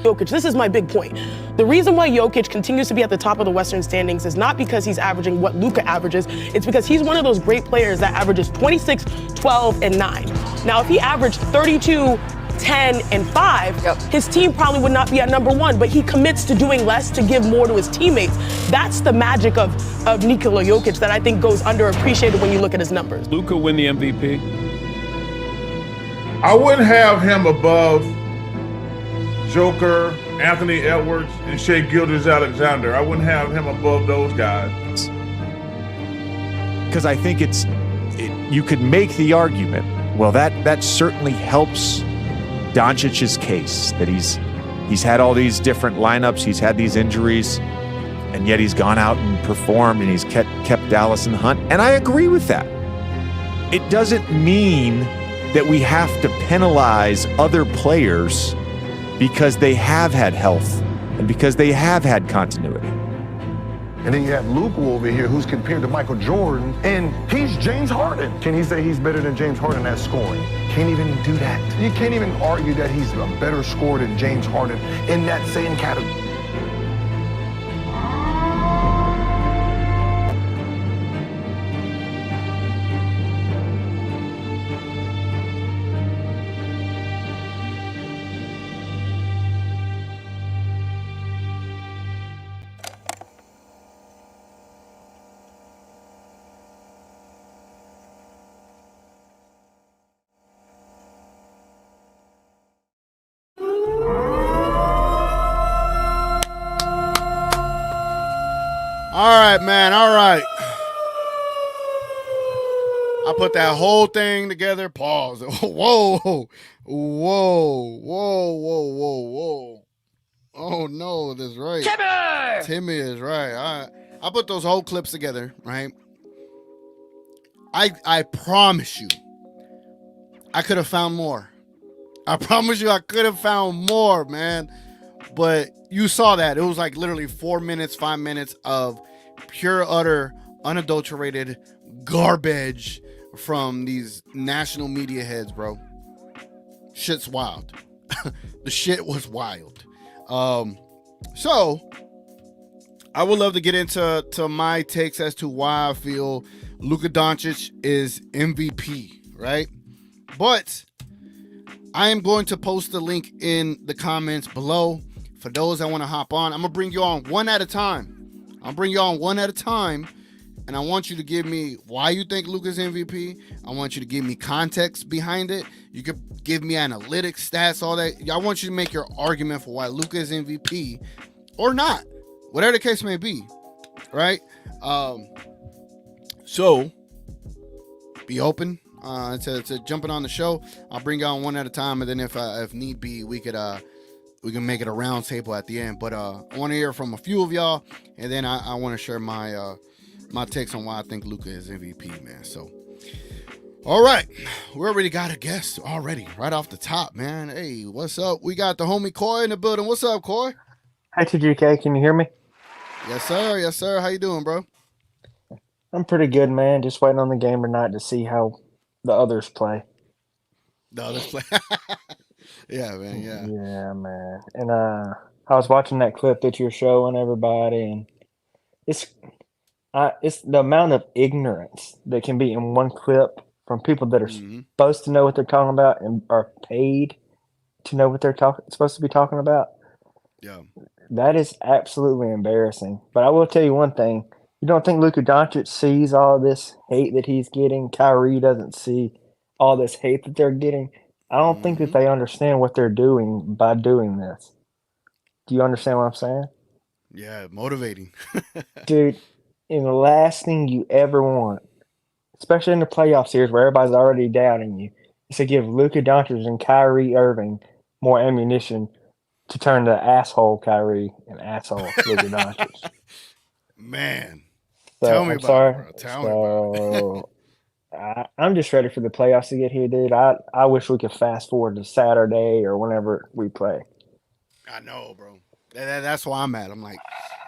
Jokic, this is my big point. The reason why Jokic continues to be at the top of the Western standings is not because he's averaging what Luka averages. It's because he's one of those great players that averages 26, 12, and 9. Now, if he averaged 32, 10, and 5, his team probably would not be at number 1, but he commits to doing less to give more to his teammates. That's the magic of Nikola Jokic that I think goes underappreciated when you look at his numbers. Luka win the MVP. I wouldn't have him above Joker, Anthony Edwards, and Shea Gilgeous-Alexander. I wouldn't have him above those guys. Because I think you could make the argument, well, that certainly helps Doncic's case, that he's had all these different lineups, he's had these injuries, and yet he's gone out and performed, and he's kept Dallas in the hunt. And I agree with that. It doesn't mean that we have to penalize other players because they have had health and because they have had continuity. And then you have Luka over here who's compared to Michael Jordan, and he's James Harden. Can he say he's better than James Harden at scoring? Can't even do that. You can't even argue that he's a better scorer than James Harden in that same category. All right, man. All right. I put that whole thing together. Pause. Whoa. Whoa. Whoa. Whoa. Whoa. Oh, no. That's right. Timmy is right. I put those whole clips together, right? I promise you, I could have found more. I promise you I could have found more, man. But you saw that. It was like literally 4 minutes, 5 minutes of pure, utter, unadulterated garbage from these national media heads, bro. Shit's wild. The shit was wild. So I would love to get into my takes as to why I feel Luka Doncic is MVP, right? But I am going to post the link in the comments below for those that want to hop on. I'm going to bring you on one at a time. And I want you to give me why you think Luka's MVP. I want you to give me context behind it. You could give me analytics, stats, all that. I want you to make your argument for why Luka is MVP or not. Whatever the case may be, right? So be open to jumping on the show. I'll bring you on one at a time, and then if need be, we can make it a round table at the end. But I want to hear from a few of y'all, and then I want to share my takes on why I think Luka is MVP, man. So, all right, we already got a guest already right off the top, man. Hey, what's up? We got the homie Coy in the building. What's up, Coy? Hi, TGK. Can you hear me? Yes, sir. Yes, sir. How you doing, bro? I'm pretty good, man. Just waiting on the game tonight to see how the others play. The others play. Yeah, man. Yeah. Yeah, man. And I was watching that clip that you're showing everybody, and it's the amount of ignorance that can be in one clip from people that are supposed to know what they're talking about and are paid to know what they're supposed to be talking about. Yeah. That is absolutely embarrassing. But I will tell you one thing. You don't think Luka Doncic sees all this hate that he's getting? Kyrie doesn't see all this hate that they're getting? I don't think that they understand what they're doing by doing this. Do you understand what I'm saying? Yeah, motivating. Dude, and the last thing you ever want, especially in the playoff series where everybody's already doubting you, is to give Luka Doncic and Kyrie Irving more ammunition to turn to asshole Kyrie and asshole Luka Doncic. Man. So, Tell me I'm about sorry. it, bro. Tell me about it. I'm just ready for the playoffs to get here, dude. I wish we could fast forward to Saturday or whenever we play. I know, bro. That's why I'm at. I'm like,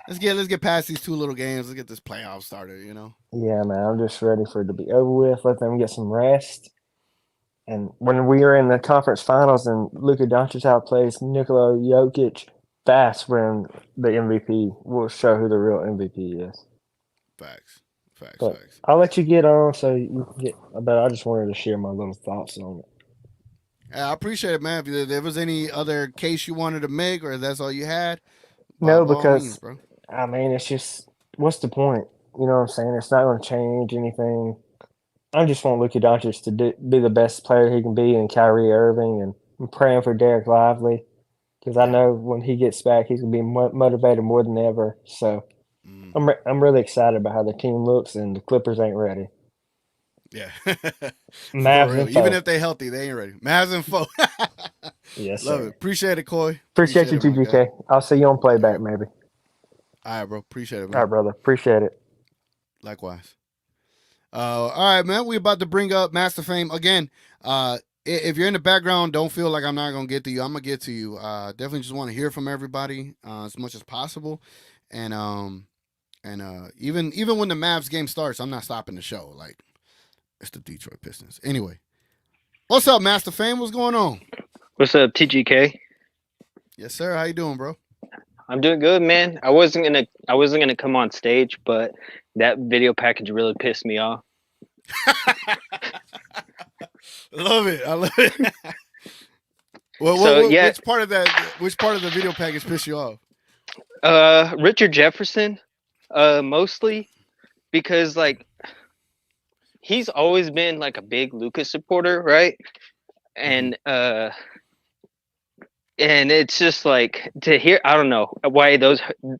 let's get past these two little games. Let's get this playoff started, you know? Yeah, man. I'm just ready for it to be over with. Let them get some rest. And when we are in the conference finals and Luka Doncic outplays Nikola Jokic, that's when the MVP will show who the real MVP is. Facts. But I'll let you get on so you can get. But I just wanted to share my little thoughts on it. I appreciate it, man. If there was any other case you wanted to make, or if that's all you had, No, by all because means, bro. I mean, it's just what's the point? You know what I'm saying? It's not going to change anything. I just want Luka Doncic to be the best player he can be, and Kyrie Irving, and I'm praying for Derek Lively because I know when he gets back, he's going to be motivated more than ever. So I'm really excited about how the team looks, and the Clippers ain't ready. Yeah. Mavs and foe. Even if they're healthy, they ain't ready. Mavs and foe. Yes, Love sir. it. Appreciate it, Coy. Appreciate you, it, my TGK. I'll see you on playback, maybe. All right, bro. Appreciate it, man. All right, brother. Appreciate it. Likewise. All right, man. We about to bring up Master Fame again. If you're in the background, don't feel like I'm not gonna get to you. I'm gonna get to you. Definitely just want to hear from everybody as much as possible, and even when the Mavs game starts, I'm not stopping the show. Like, it's the Detroit Pistons. Anyway, what's up, Master Fame? What's going on? What's up, TGK? Yes, sir. How you doing, bro? I'm doing good, man. I wasn't gonna come on stage, but that video package really pissed me off. Love it. I love it. Which part of the video package pissed you off? Richard Jefferson, mostly because like he's always been like a big Lucas supporter, right? And it's just like to hear, I don't know why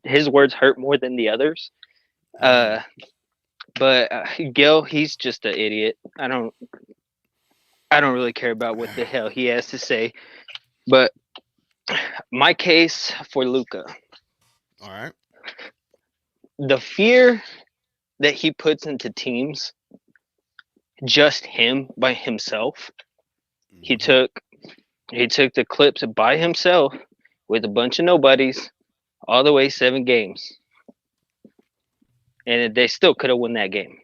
his words hurt more than the others. But Gil, he's just an idiot. I don't really care about what the hell he has to say. But my case for Luka. All right. The fear that he puts into teams, just him by himself. He took the Clips by himself with a bunch of nobodies all the way 7 games. And they still could have won that game.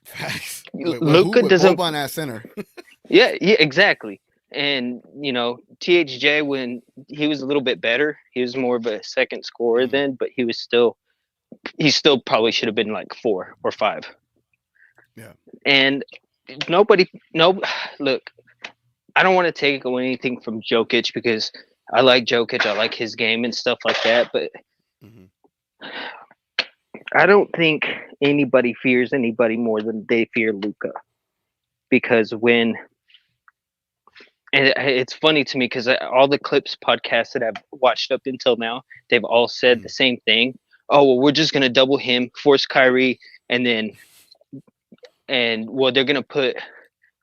Facts. Luka doesn't. Boban at center. Yeah, exactly. And THJ, when he was a little bit better, he was more of a second scorer then, but he still probably should have been like 4 or 5. Yeah. And look, I don't want to take away anything from Jokic because I like Jokic, I like his game and stuff like that, but I don't think anybody fears anybody more than they fear Luka. Because and it's funny to me because all the Clips podcasts that I've watched up until now, they've all said the same thing. Oh, well, we're just going to double him, force Kyrie, and they're going to put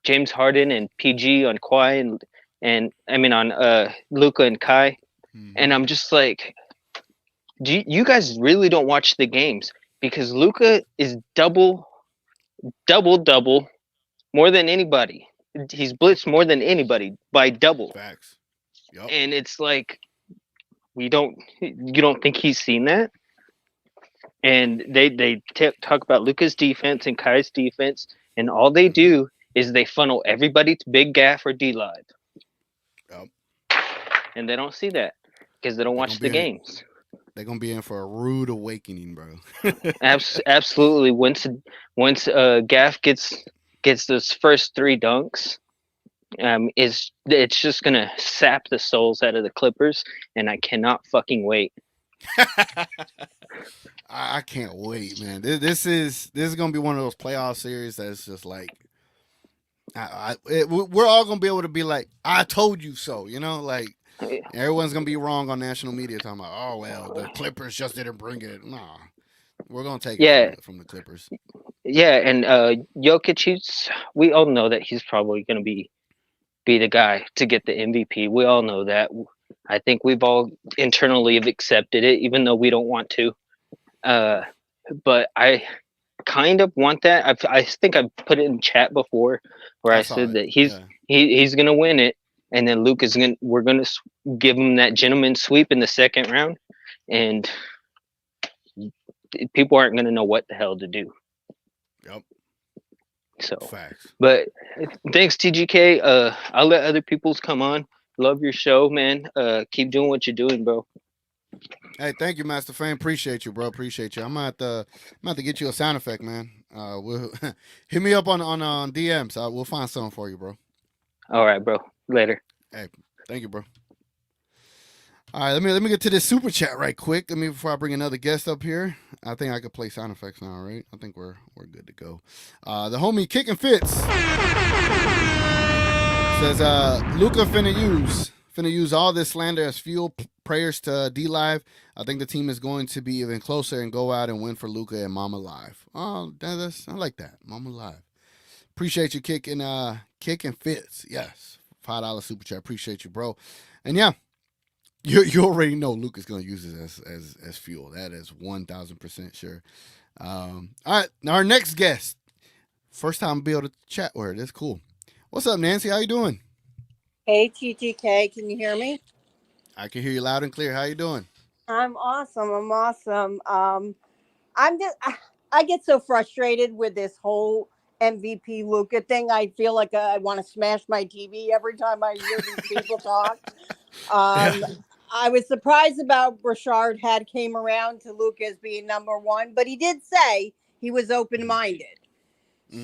James Harden and PG on Kawhi on Luka and Kai. And I'm just like, you guys really don't watch the games because Luka is double more than anybody. He's blitzed more than anybody by double. Facts. Yep. And it's like you don't think he's seen that? And they talk about Luka's defense and Kai's defense, and all they do is they funnel everybody to Big Gaff or D-Live. Yep. And they don't see that because they don't watch the games. They're gonna be in for a rude awakening, bro. Absolutely. Once Gaff gets those first 3 dunks, it's just gonna sap the souls out of the Clippers, and I cannot fucking wait. I can't wait, man. This is gonna be one of those playoff series that's just like, we're all gonna be able to be like, I told you so, like. Everyone's gonna be wrong on national media talking about, oh well, the Clippers just didn't bring it. Nah, we're gonna take it from the Clippers. Yeah, and Jokic, we all know that he's probably gonna be the guy to get the MVP. We all know that. I think we've all internally have accepted it, even though we don't want to. But I kind of want that. I think I've put it in chat before, where I said that he's gonna win it. And then we're gonna give him that gentleman's sweep in the second round, and people aren't gonna know what the hell to do. Yep. So, facts. But thanks, TGK. I'll let other people's come on. Love your show, man. Keep doing what you're doing, bro. Hey, thank you, Master Fame. Appreciate you, bro. Appreciate you. I'm gonna have to get you a sound effect, man. We'll hit me up on DMs. We'll find something for you, bro. All right, bro. Later. Hey, thank you, bro. All right, let me get to this super chat right quick. Before I bring another guest up here. I think I could play sound effects now, right? I think we're good to go. The homie Kicking Fits says Luka finna use all this slander as fuel. Prayers to D-Live. I think the team is going to be even closer and go out and win for Luka and Mama Live. Oh, I like that. Mama Live. Appreciate you kicking Fits. Yes. $5 super chat. Appreciate you, bro. And yeah, you already know Luka's gonna use it as fuel. That is 1,000% sure. All right, now our next guest. First time I'll be able to chat with her. That's cool. What's up, Nancy? How you doing? Hey, TGK, can you hear me? I can hear you loud and clear. How you doing? I'm awesome. I get so frustrated with this whole MVP Luka thing. I feel like I want to smash my TV every time I hear these people talk. I was surprised about Brashard came around to Luka as being number 1, but he did say he was open-minded.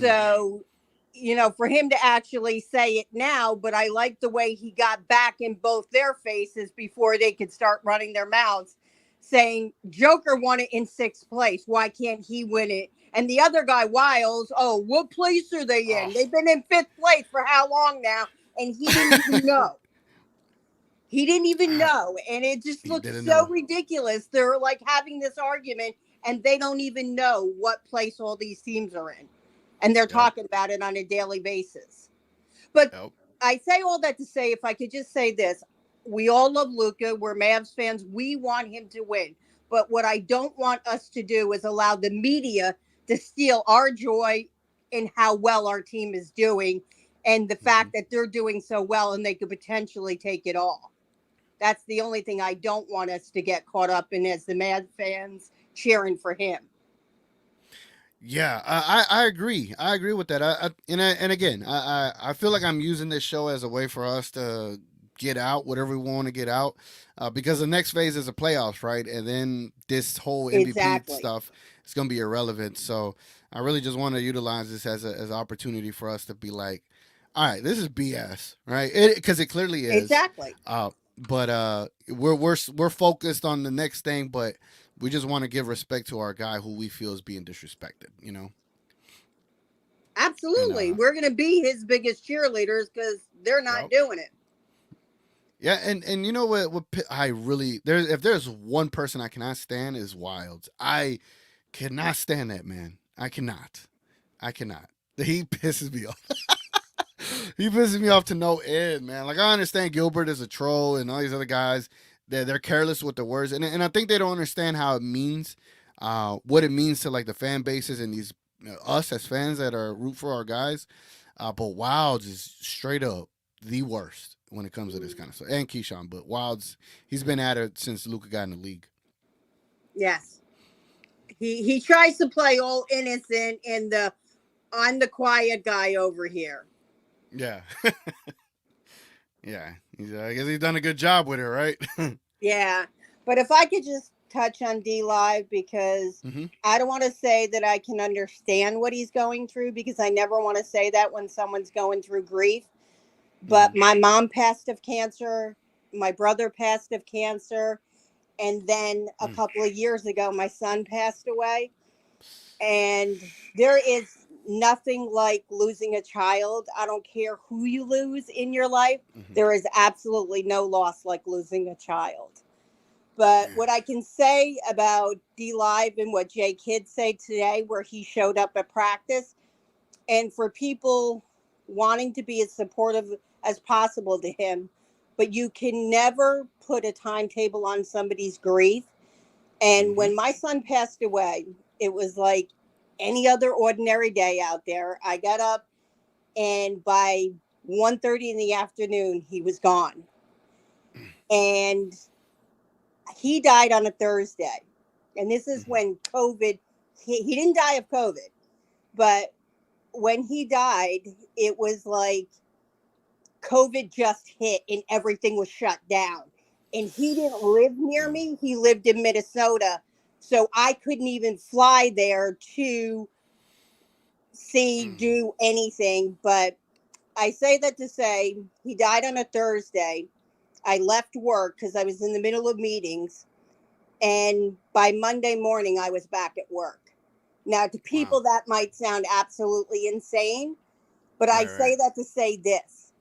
So, for him to actually say it now, but I like the way he got back in both their faces before they could start running their mouths, saying Joker won it in 6th place. Why can't he win it? And the other guy, Wiles, what place are they in? They've been in 5th place for how long now? And he didn't even know. He didn't even know. And it just looks so ridiculous. They're like having this argument and they don't even know what place all these teams are in. And they're talking about it on a daily basis. But I say all that to say, if I could just say this, we all love Luka. We're Mavs fans. We want him to win. But what I don't want us to do is allow the media to steal our joy in how well our team is doing and the fact that they're doing so well and they could potentially take it all. That's the only thing I don't want us to get caught up in as the Mad fans cheering for him. Yeah, I agree. I agree with that. And again, I feel like I'm using this show as a way for us to get out whatever we want to get out, because the next phase is the playoffs, right? And then this whole MVP stuff is going to be irrelevant. So I really just want to utilize this as an opportunity for us to be like, all right, this is BS, right? Because it clearly is. Exactly. But we're focused on the next thing, but we just want to give respect to our guy who we feel is being disrespected, you know? Absolutely. And, we're going to be his biggest cheerleaders because they're not doing it. Yeah, and you know what I really if there's one person I cannot stand is Wilds. I cannot stand that man. I cannot. He pisses me off. He pisses me off to no end, man. Like, I understand Gilbert is a troll and all these other guys. They're careless with the words, and I think they don't understand how it means, what it means to like the fan bases and these us as fans that are root for our guys. But Wilds is straight up the worst when it comes to this kind of stuff. And Keyshawn, but Wilds, he's been at it since Luka got in the league. Yes. He tries to play all innocent and I'm the quiet guy over here. Yeah. Yeah. I guess he's done a good job with it, right? Yeah. But if I could just touch on D Live, because I don't want to say that I can understand what he's going through, because I never want to say that when someone's going through grief. But my mom passed of cancer. My brother passed of cancer. And then a couple of years ago, my son passed away. And there is nothing like losing a child. I don't care who you lose in your life. There is absolutely no loss like losing a child. But what I can say about D Live and what Jay Kidd said today, where he showed up at practice, and for people wanting to be as supportive as possible to him, but you can never put a timetable on somebody's grief. And when my son passed away, it was like any other ordinary day out there. I got up, and by 1:30 in the afternoon, he was gone. And he died on a Thursday. And this is when COVID, he didn't die of COVID, but when he died, it was like COVID just hit and everything was shut down. And he didn't live near me. He lived in Minnesota. So I couldn't even fly there to do anything. But I say that to say he died on a Thursday. I left work because I was in the middle of meetings. And by Monday morning, I was back at work. Now, to people, that might sound absolutely insane, but I say that to say this.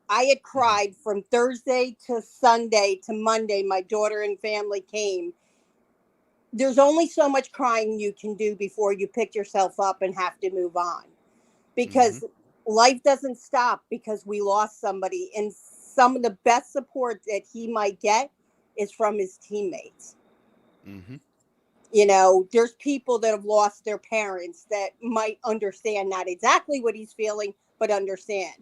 I had cried from Thursday to Sunday to Monday. My daughter and family came. There's only so much crying you can do before you pick yourself up and have to move on. Because life doesn't stop because we lost somebody. And some of the best support that he might get is from his teammates. You know, there's people that have lost their parents that might understand not exactly what he's feeling, but understand.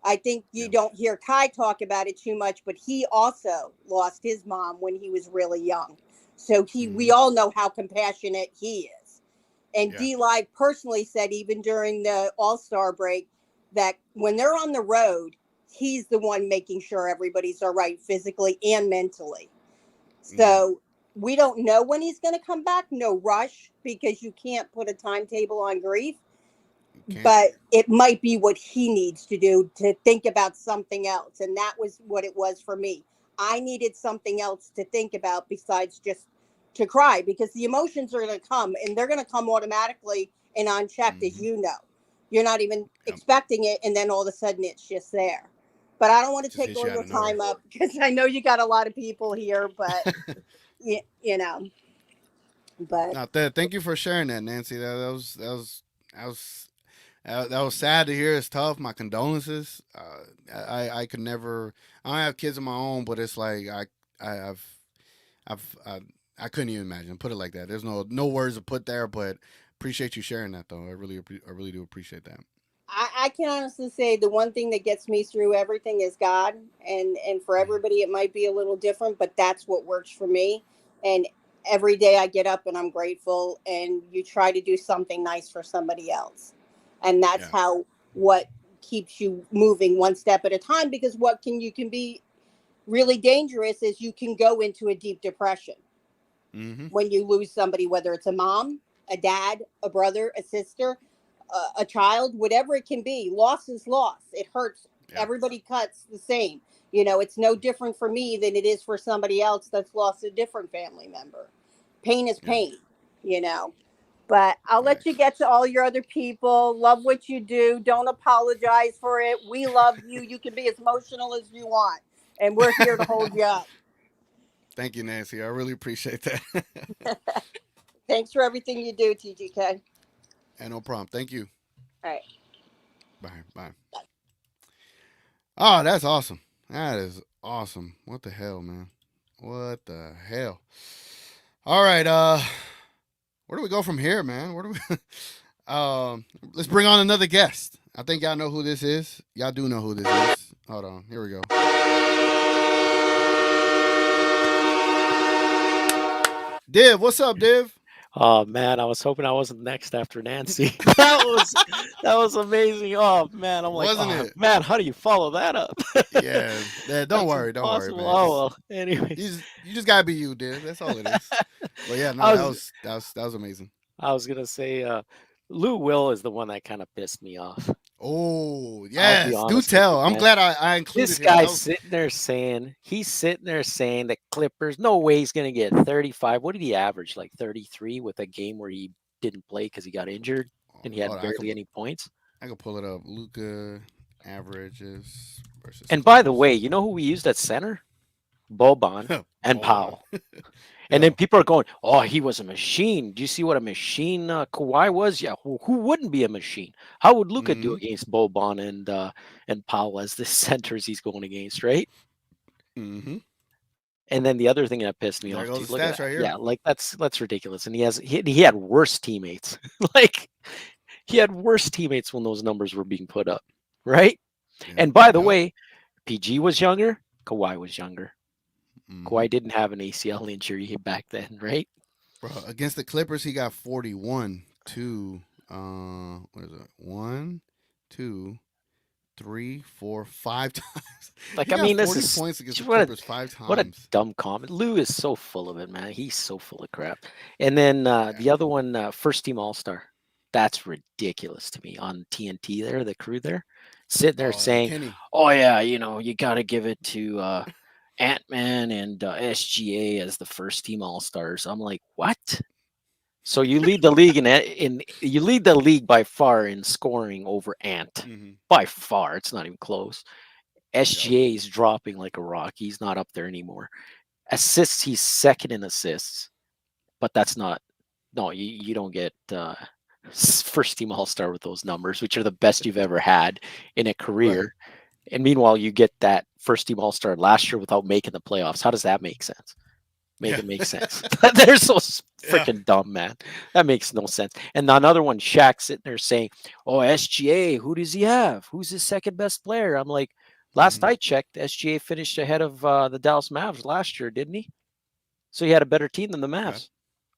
I think you don't hear Kai talk about it too much, but he also lost his mom when he was really young. So we all know how compassionate he is. And D Live personally said, even during the All-Star break, that when they're on the road, he's the one making sure everybody's all right physically and mentally. So we don't know when he's going to come back. No rush, because you can't put a timetable on grief. But it might be what he needs to do to think about something else. And that was what it was for me. I needed something else to think about besides just to cry, because the emotions are going to come, and they're going to come automatically and unchecked, as you know. You're not even expecting it, and then all of a sudden it's just there. But I don't want to take all your time up, because I know you got a lot of people here, but you know. But thank you for sharing that, Nancy. That was sad to hear. It's tough. My condolences. I could never. I don't have kids of my own, but it's like I couldn't even imagine. Put it like that. There's no words to put there, but appreciate you sharing that though. I really do appreciate that. I can honestly say the one thing that gets me through everything is God, and for everybody it might be a little different, but that's what works for me. And every day I get up and I'm grateful, and you try to do something nice for somebody else, and that's how what keeps you moving one step at a time. Because you can be really dangerous is you can go into a deep depression when you lose somebody, whether it's a mom, a dad, a brother, a sister, a child, whatever it can be. Loss is loss. It hurts. Everybody cuts the same. It's no different for me than it is for somebody else that's lost a different family member. Pain is pain, But I'll let you get to all your other people. Love what you do. Don't apologize for it. We love you. You can be as emotional as you want, and we're here to hold you up. Thank you, Nancy. I really appreciate that. Thanks for everything you do, TGK. And no problem. Thank you. All right. Bye. Oh, that's awesome. That is awesome. What the hell, man? What the hell? All right. Where do we go from here, man? Where do we? Let's bring on another guest. I think y'all know who this is. Y'all do know who this is. Hold on. Here we go. Div, what's up, Div? Oh man, I was hoping I wasn't next after Nancy. that was amazing. Oh man, I'm like, Wasn't it? Man, how do you follow that up? Yeah, don't worry, man. Oh well. Anyway, you just gotta be you, Div. That's all it is. But yeah, no, that was amazing. I was gonna say, Lou Will is the one that kind of pissed me off. Oh yes, do tell. I'm glad I included this him. guy's sitting there saying the Clippers, no way he's gonna get 35. What did he average? Like 33 with a game where he didn't play because he got injured and he had barely any points. I can pull it up. Luka averages versus. And by the way, you know who we used at center? Boban and Powell. And then people are going, "Oh, he was a machine." Do you see what a machine Kawhi was? Yeah, who wouldn't be a machine? How would Luka do against Boban and Powell as the centers he's going against, right? Mm-hmm. And then the other thing that pissed me off, goes too, the stats right here. Yeah, like that's ridiculous. And he had worse teammates. Like he had worse teammates when those numbers were being put up, right? Yeah. And by the way, PG was younger, Kawhi was younger. Kawhi didn't have an ACL injury back then, right? Bro, against the Clippers, he got 41. What is it? 1, 2, 3, 4, 5 times. Like, I mean, this 40 is points against the Clippers 5 times. What a dumb comment. Lou is so full of it, man. He's so full of crap. And then the other one, first team All-Star. That's ridiculous to me on TNT there, the crew there. Sitting there saying, Kenny. "Oh, yeah, you got to give it to Ant-Man and SGA as the first team All-Stars." I'm like, what? So you lead the league you lead the league by far in scoring over Ant. By far, it's not even close. SGA is dropping like a rock. He's not up there anymore. Assists, he's second in assists, but that's not. No, you don't get first team All-Star with those numbers, which are the best you've ever had in a career. Right. And meanwhile, you get that first team All-Star last year without making the playoffs. How does that make sense? It make sense. They're so freaking dumb, man. That makes no sense. And another one, Shaq sitting there saying, "Oh, SGA, who does he have? Who's his second best player?" I'm like, last I checked, SGA finished ahead of the Dallas Mavs last year, didn't he? So he had a better team than the Mavs,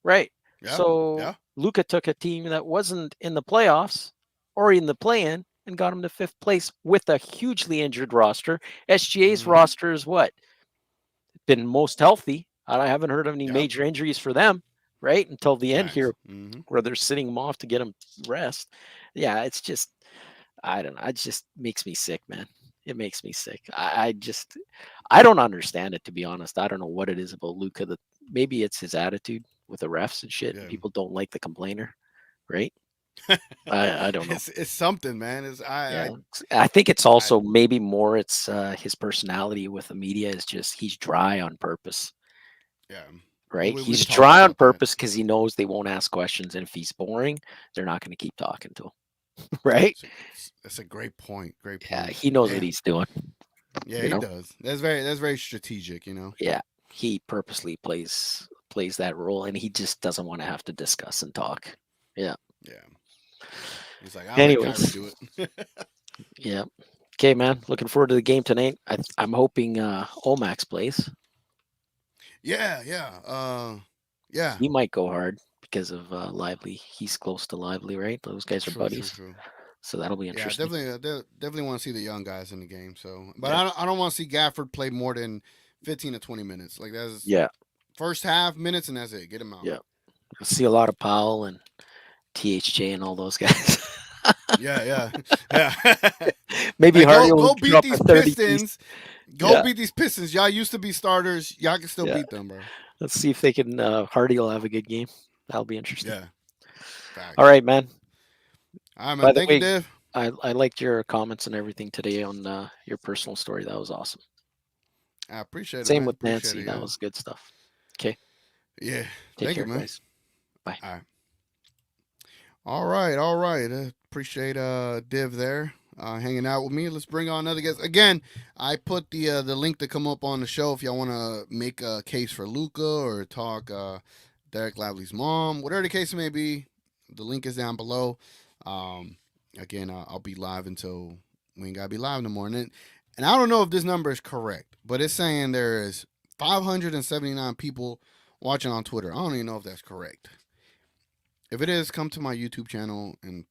right? Yeah. So Luka took a team that wasn't in the playoffs or in the play-in and got him to 5th place with a hugely injured roster. SGA's roster is what? Been most healthy. I haven't heard of any major injuries for them, right? Until the end here, where they're sitting them off to get them rest. Yeah, it's just, I don't know. It just makes me sick, man. It makes me sick. I don't understand it, to be honest. I don't know what it is about Luka. That maybe it's his attitude with the refs and shit. And people don't like the complainer, right? I don't know. It's something, man. I think it's also maybe more. It's his personality with the media is just he's dry on purpose. Yeah. Right. He's dry on purpose because he knows they won't ask questions, and if he's boring, they're not going to keep talking to him. Right. That's a great point. Great point. Yeah, he knows what he's doing. Yeah, he does. That's very strategic. Yeah, he purposely plays plays that role, and he just doesn't want to have to discuss and talk. Yeah. He's like, I'll let Kyrie Anyways. do it. Yeah. Okay, man. Looking forward to the game tonight. I'm hoping Omax plays. Yeah. He might go hard because of Lively. He's close to Lively, right? Those guys are buddies. True. So that'll be interesting. Yeah, definitely want to see the young guys in the game. So, but Yeah. I don't want to see Gafford play more than 15 to 20 minutes. Like that's first half minutes, and that's it. Get him out. Yeah. I see a lot of Powell and THJ and all those guys. Yeah. Maybe like, Hardy go will beat drop these a 30 Pistons. Go beat these Pistons. Y'all used to be starters. Y'all can still beat them, bro. Let's see if they can. Hardy will have a good game. That'll be interesting. Yeah. Facts. All right, man. All right, man. Thank you, Dave. I liked your comments and everything today on your personal story. That was awesome. I appreciate it. Same man. with Appreciate Nancy. it, That was good stuff. Okay. Yeah. Take Thank care, you, man. guys. Bye. All right. Appreciate Div there hanging out with me. Let's bring on another guest. Again, I put the link to come up on the show if y'all want to make a case for Luka or talk Derek Lively's mom, whatever the case may be. The link is down below. Again, I'll be live until we ain't gotta be live no more. And I don't know if this number is correct, but it's saying there is 579 people watching on Twitter. I don't even know if that's correct. If it is, come to my YouTube channel and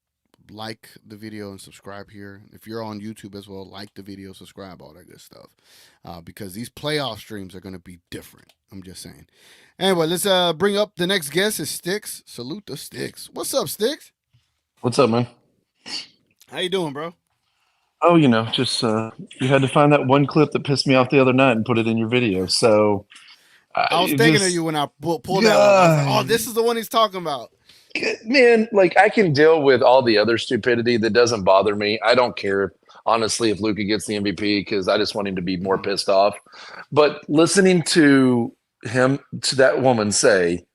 like the video and subscribe here. If you're on YouTube as well, like the video, subscribe, all that good stuff. Because these playoff streams are going to be different. I'm just saying. Anyway, let's bring up the next guest is Sticks. Salute to Sticks. What's up, Sticks? What's up, man? How you doing, bro? Oh, just you had to find that one clip that pissed me off the other night and put it in your video. So I was thinking of you when I pulled that one. I was like, oh, this is the one he's talking about. Man, like I can deal with all the other stupidity that doesn't bother me. I don't care, honestly, if Luka gets the MVP because I just want him to be more pissed off. But listening to that woman say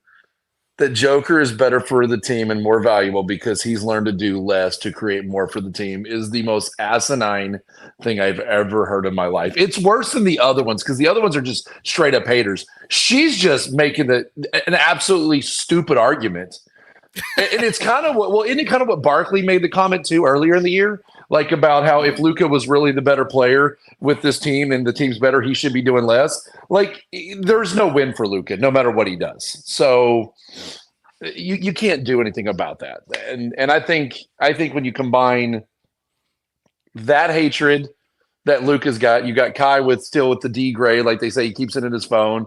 that Joker is better for the team and more valuable because he's learned to do less to create more for the team is the most asinine thing I've ever heard in my life. It's worse than the other ones because the other ones are just straight up haters. She's just making an absolutely stupid argument. And it's kind of isn't it kind of what Barkley made the comment to earlier in the year? Like about how if Luka was really the better player with this team and the team's better, he should be doing less. Like there's no win for Luka, no matter what he does. So you can't do anything about that. And I think when you combine that hatred that Luka's got, you got Kai with the D grade, like they say, he keeps it in his phone,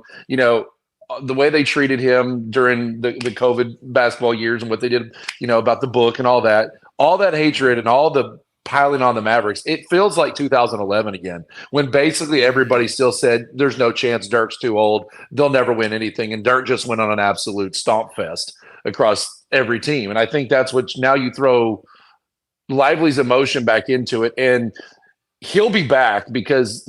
the way they treated him during the COVID basketball years and what they did, about the book and all that hatred and all the piling on the Mavericks, it feels like 2011 again, when basically everybody still said there's no chance, Dirk's too old, they'll never win anything. And Dirk just went on an absolute stomp fest across every team. And I think that's what now you throw Lively's emotion back into it. And he'll be back because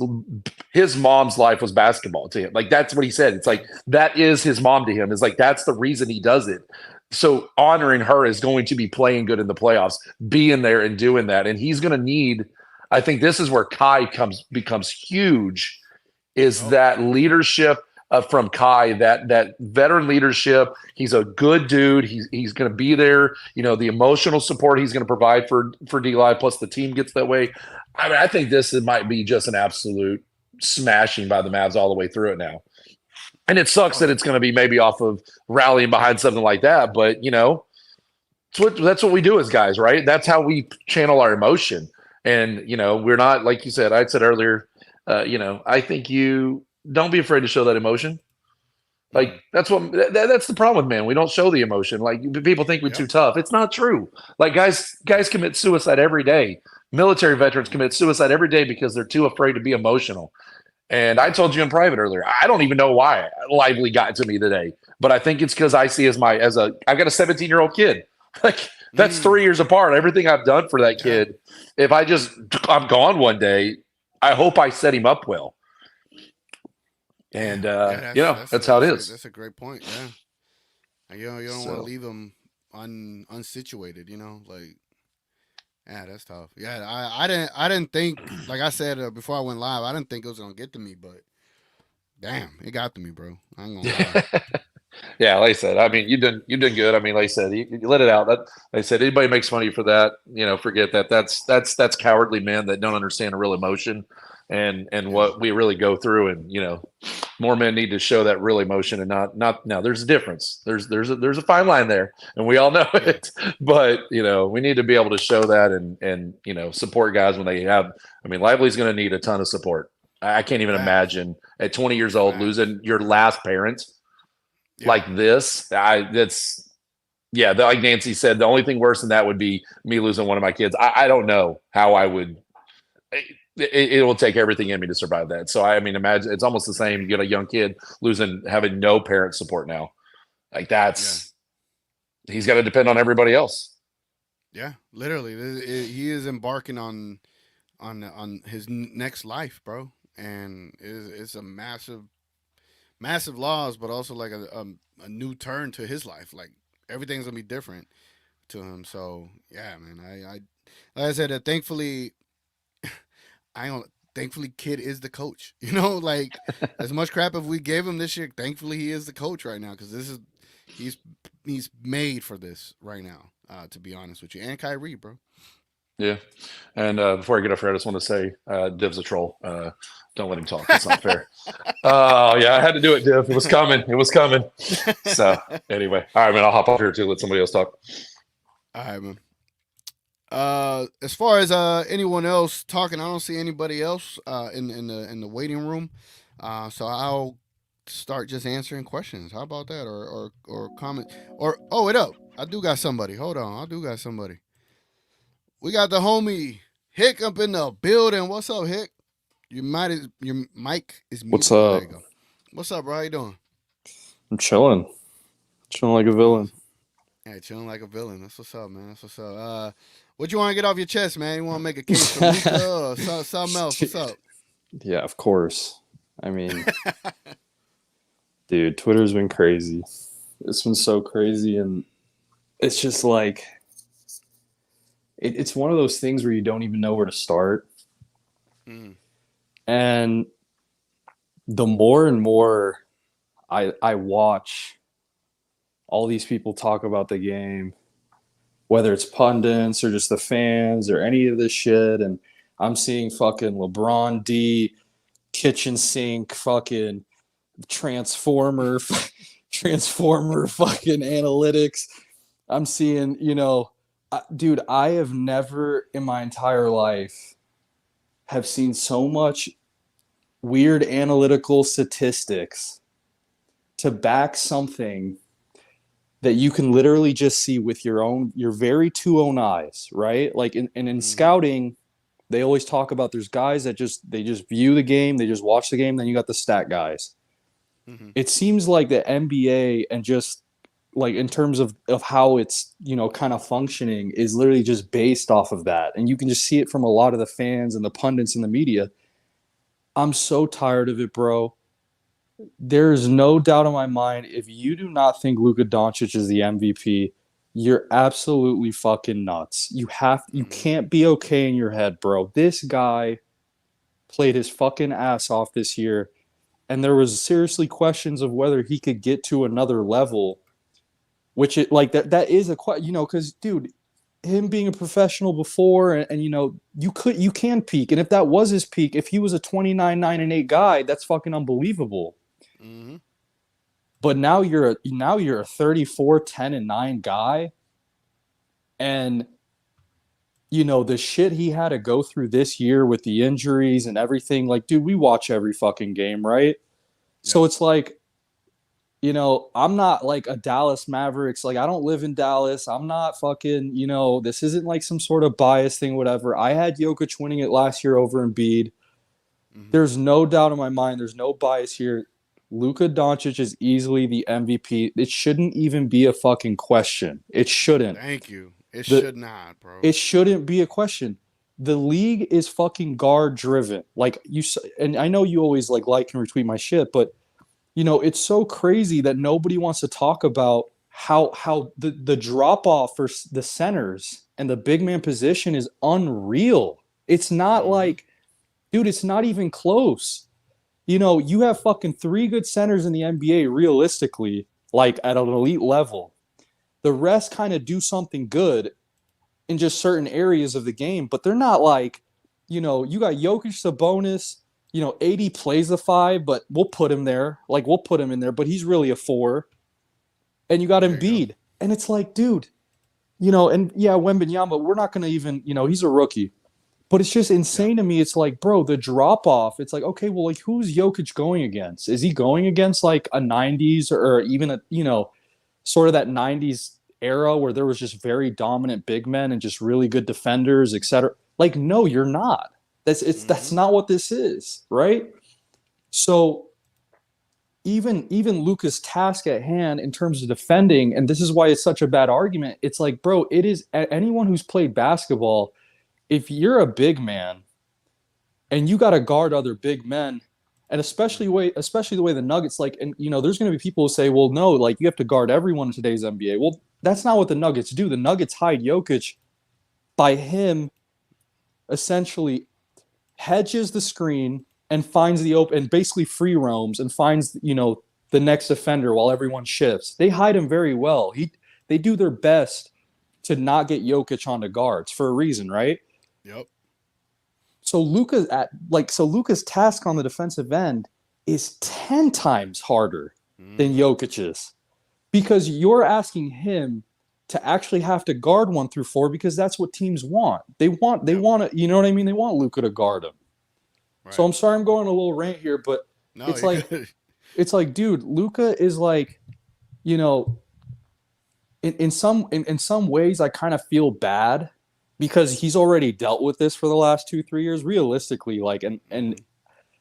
his mom's life was basketball to him. Like, that's what he said. It's like, that is his mom to him. It's like, that's the reason he does it. So honoring her is going to be playing good in the playoffs, being there and doing that. And he's going to need, I think this is where Kai becomes huge, is that leadership from Kai, that veteran leadership. He's a good dude. He's going to be there. The emotional support he's going to provide for D-Live, plus the team gets that way. I mean, I think this might be just an absolute smashing by the Mavs all the way through it now. And it sucks that it's going to be maybe off of rallying behind something like that. But, that's what we do as guys, right? That's how we channel our emotion. And, we're not, like you said, I said earlier, I think you don't be afraid to show that emotion. Like, that's the problem with man. We don't show the emotion. Like, people think we're too tough. It's not true. Like, guys commit suicide every day. Military veterans commit suicide every day because they're too afraid to be emotional. And I told you in private earlier, I don't even know why Lively got to me today, but I think it's because I see I've got a 17-year-old kid. Like, that's 3 years apart. Everything I've done for that kid, if I'm gone one day, I hope I set him up well. And that's how it is. That's a great point. Yeah, you don't want to leave them unsituated. Like, yeah, that's tough. Yeah, I didn't think, like I said before I went live, I didn't think it was gonna get to me, but damn, it got to me, bro. I ain't gonna lie. Yeah, like I said, I mean, you've done good. I mean, like I said, you let it out. That like I said, anybody makes money for that, forget that. That's cowardly men that don't understand the real emotion and what we really go through. And more men need to show that real emotion and not. Now, there's a difference. There's a fine line there, and we all know it. But we need to be able to show that and support guys when they have. I mean, Lively's going to need a ton of support. I can't even imagine at 20 years old losing your last parent. Like this, like Nancy said, the only thing worse than that would be me losing one of my kids. I don't know how I would. It will take everything in me to survive that. So I mean, imagine it's almost the same. You get a young kid having no parent support now. Like he's got to depend on everybody else. Yeah, literally, he is embarking on his next life, bro, and it's a massive loss, but also like a new turn to his life. Like everything's gonna be different to him. So yeah, man. I like I said, thankfully, thankfully, kid is the coach. Like as much crap as we gave him this year, thankfully he is the coach right now because he's made for this right now. To be honest with you, and Kyrie, bro. Yeah, and before I get off here, I just want to say, Div's a troll. Don't let him talk. It's not fair. Oh yeah, I had to do it, Div. It was coming. So anyway, all right, man. I'll hop off here too. Let somebody else talk. All right, man. As far as anyone else talking, I don't see anybody else in the waiting room. So I'll start just answering questions. How about that, or comment, or wait up. I do got somebody. Hold on, I do got somebody. We got the homie Hick up in the building. What's up, Hick? Your mic is muted. What's up? There you go. What's up, bro? How you doing? I'm chilling like a villain. Hey, chilling like a villain. That's what's up, man. That's what's up. What you want to get off your chest, man? You want to make a case for Luka or something else? What's up? Yeah, of course. I mean, dude, Twitter's been crazy. It's been so crazy, and it's just like it's one of those things where you don't even know where to start. And the more and more I watch all these people talk about the game, whether it's pundits or just the fans or any of this shit, and I'm seeing fucking LeBron D, kitchen sink, fucking transformer fucking analytics. I'm seeing, dude, I have never in my entire life have seen so much weird analytical statistics to back something that you can literally just see with your very two own eyes, right? Like in scouting, they always talk about there's guys that they just view the game, they just watch the game, then you got the stat guys. It seems like the NBA and just like in terms of how it's, kind of functioning is literally just based off of that. And you can just see it from a lot of the fans and the pundits and the media. I'm so tired of it, bro. There's no doubt in my mind, if you do not think Luka Doncic is the MVP, you're absolutely fucking nuts. You can't be okay in your head, bro. This guy played his fucking ass off this year, and there was seriously questions of whether he could get to another level, which that is a question, because dude, him being a professional before and you can peak, and if that was his peak, if he was a 29-9-8 guy, that's fucking unbelievable. But now you're a 34-10-9 guy, and the shit he had to go through this year with the injuries and everything. Like, dude, we watch every fucking game, right? Yeah. So it's like, I'm not like a Dallas Mavericks. Like, I don't live in Dallas. I'm not fucking, this isn't like some sort of bias thing, whatever. I had Jokic winning it last year over Embiid. There's no doubt in my mind. There's no bias here. Luka Doncic is easily the MVP. It shouldn't even be a fucking question. It shouldn't. Thank you. It should not, bro. It shouldn't be a question. The league is fucking guard driven. Like and I know you always like and retweet my shit, but it's so crazy that nobody wants to talk about how the drop off for the centers and the big man position is unreal. It's not like, dude, it's not even close. You have fucking 3 good centers in the NBA realistically, like at an elite level. The rest kind of do something good in just certain areas of the game, but they're not like, you got Jokic, Sabonis, AD plays the 5, but we'll put him there. Like, we'll put him in there, but he's really a 4. And you got Embiid. And it's like, dude, and yeah, Wembanyama, we're not going to even, he's a rookie. But it's just insane to me. It's like, bro, the drop off. It's like, okay, well, like, who's Jokic going against? Is he going against like a 90s or even a, sort of that 90s era where there was just very dominant big men and just really good defenders, etc.? Like, no, you're not. That's not what this is, right? So even Luka's task at hand in terms of defending, and this is why it's such a bad argument. It's like, bro, it is anyone who's played basketball. If you're a big man and you got to guard other big men, and especially the way the Nuggets like, and there's going to be people who say, well, no, like you have to guard everyone in today's NBA. Well, that's not what the Nuggets do. The Nuggets hide Jokic by him essentially hedges the screen and finds the open and basically free roams and finds, the next defender while everyone shifts. They hide him very well. They do their best to not get Jokic onto guards for a reason, right? Yep. So Luka's task on the defensive end is 10 times harder than Jokic's, because you're asking him to actually have to guard 1 through 4 because that's what teams want. They want to, you know what I mean? They want Luka to guard him. Right. So I'm sorry I'm going a little rant here, but it's like good. It's like, dude, Luka is like, in some ways I kind of feel bad because he's already dealt with this for the last 2-3 years. Realistically, like, and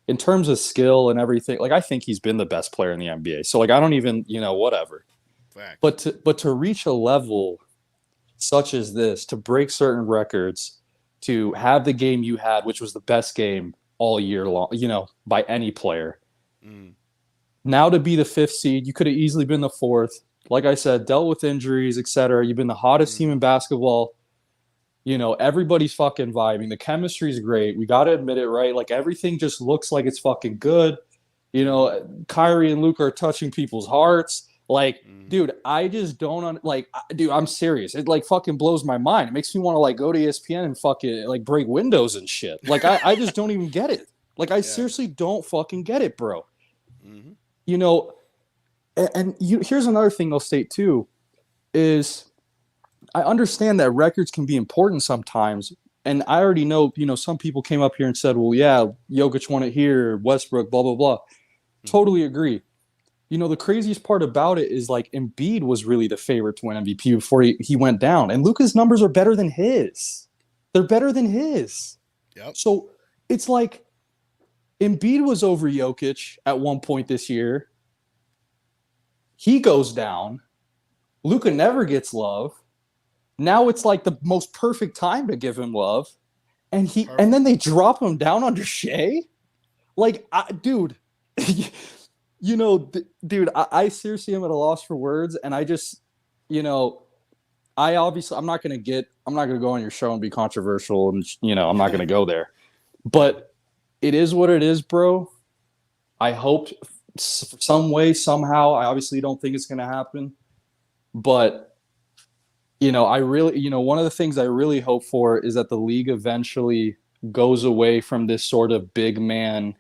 in terms of skill and everything, like I think he's been the best player in the NBA. So like I don't even, whatever. Fact. But to reach a level such as this, to break certain records, to have the game you had, which was the best game all year long, by any player. Now to be the 5th seed, you could have easily been the 4th. Like I said, dealt with injuries, etc. You've been the hottest team in basketball. Everybody's fucking vibing. The chemistry's great. We got to admit it, right? Like everything just looks like it's fucking good. Kyrie and Luka are touching people's hearts. Like, dude, I just don't dude, I'm serious. It like fucking blows my mind. It makes me want to like go to ESPN and fucking like break windows and shit. Like I just don't even get it. Like I seriously don't fucking get it, bro. Here's another thing I'll state too, is I understand that records can be important sometimes. And I already know, some people came up here and said, well, yeah, Jokic won it here, Westbrook, blah, blah, blah. Totally agree. The craziest part about it is like Embiid was really the favorite to win MVP before he went down. And Luka's numbers are better than his. They're better than his. Yep. So it's like Embiid was over Jokic at one point this year. He goes down. Luka never gets love. Now it's like the most perfect time to give him love. And then they drop him down under Shea. Like, dude, dude, I seriously am at a loss for words. And I just, I'm not going to go on your show and be controversial and, I'm not going to go there. But it is what it is, bro. I hope some way, somehow, I obviously don't think it's going to happen. But, I really, one of the things I really hope for is that the league eventually goes away from this sort of big man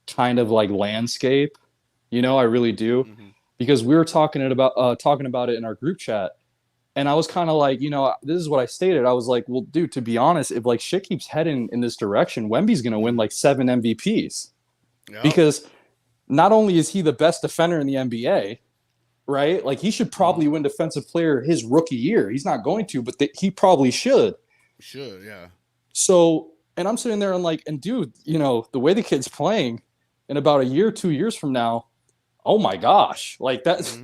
kind of like landscape. I really do. Because we were talking about it in our group chat. And I was kind of like, this is what I stated. I was like, well, dude, to be honest, if like shit keeps heading in this direction, Wemby's going to win like 7 MVPs. Yep. Because not only is he the best defender in the NBA, right? Like he should probably win defensive player his rookie year. He's not going to, but he probably should. Should, yeah. So, and I'm sitting there and like, and dude, the way the kid's playing in about a year, 2 years from now, oh my gosh, like that,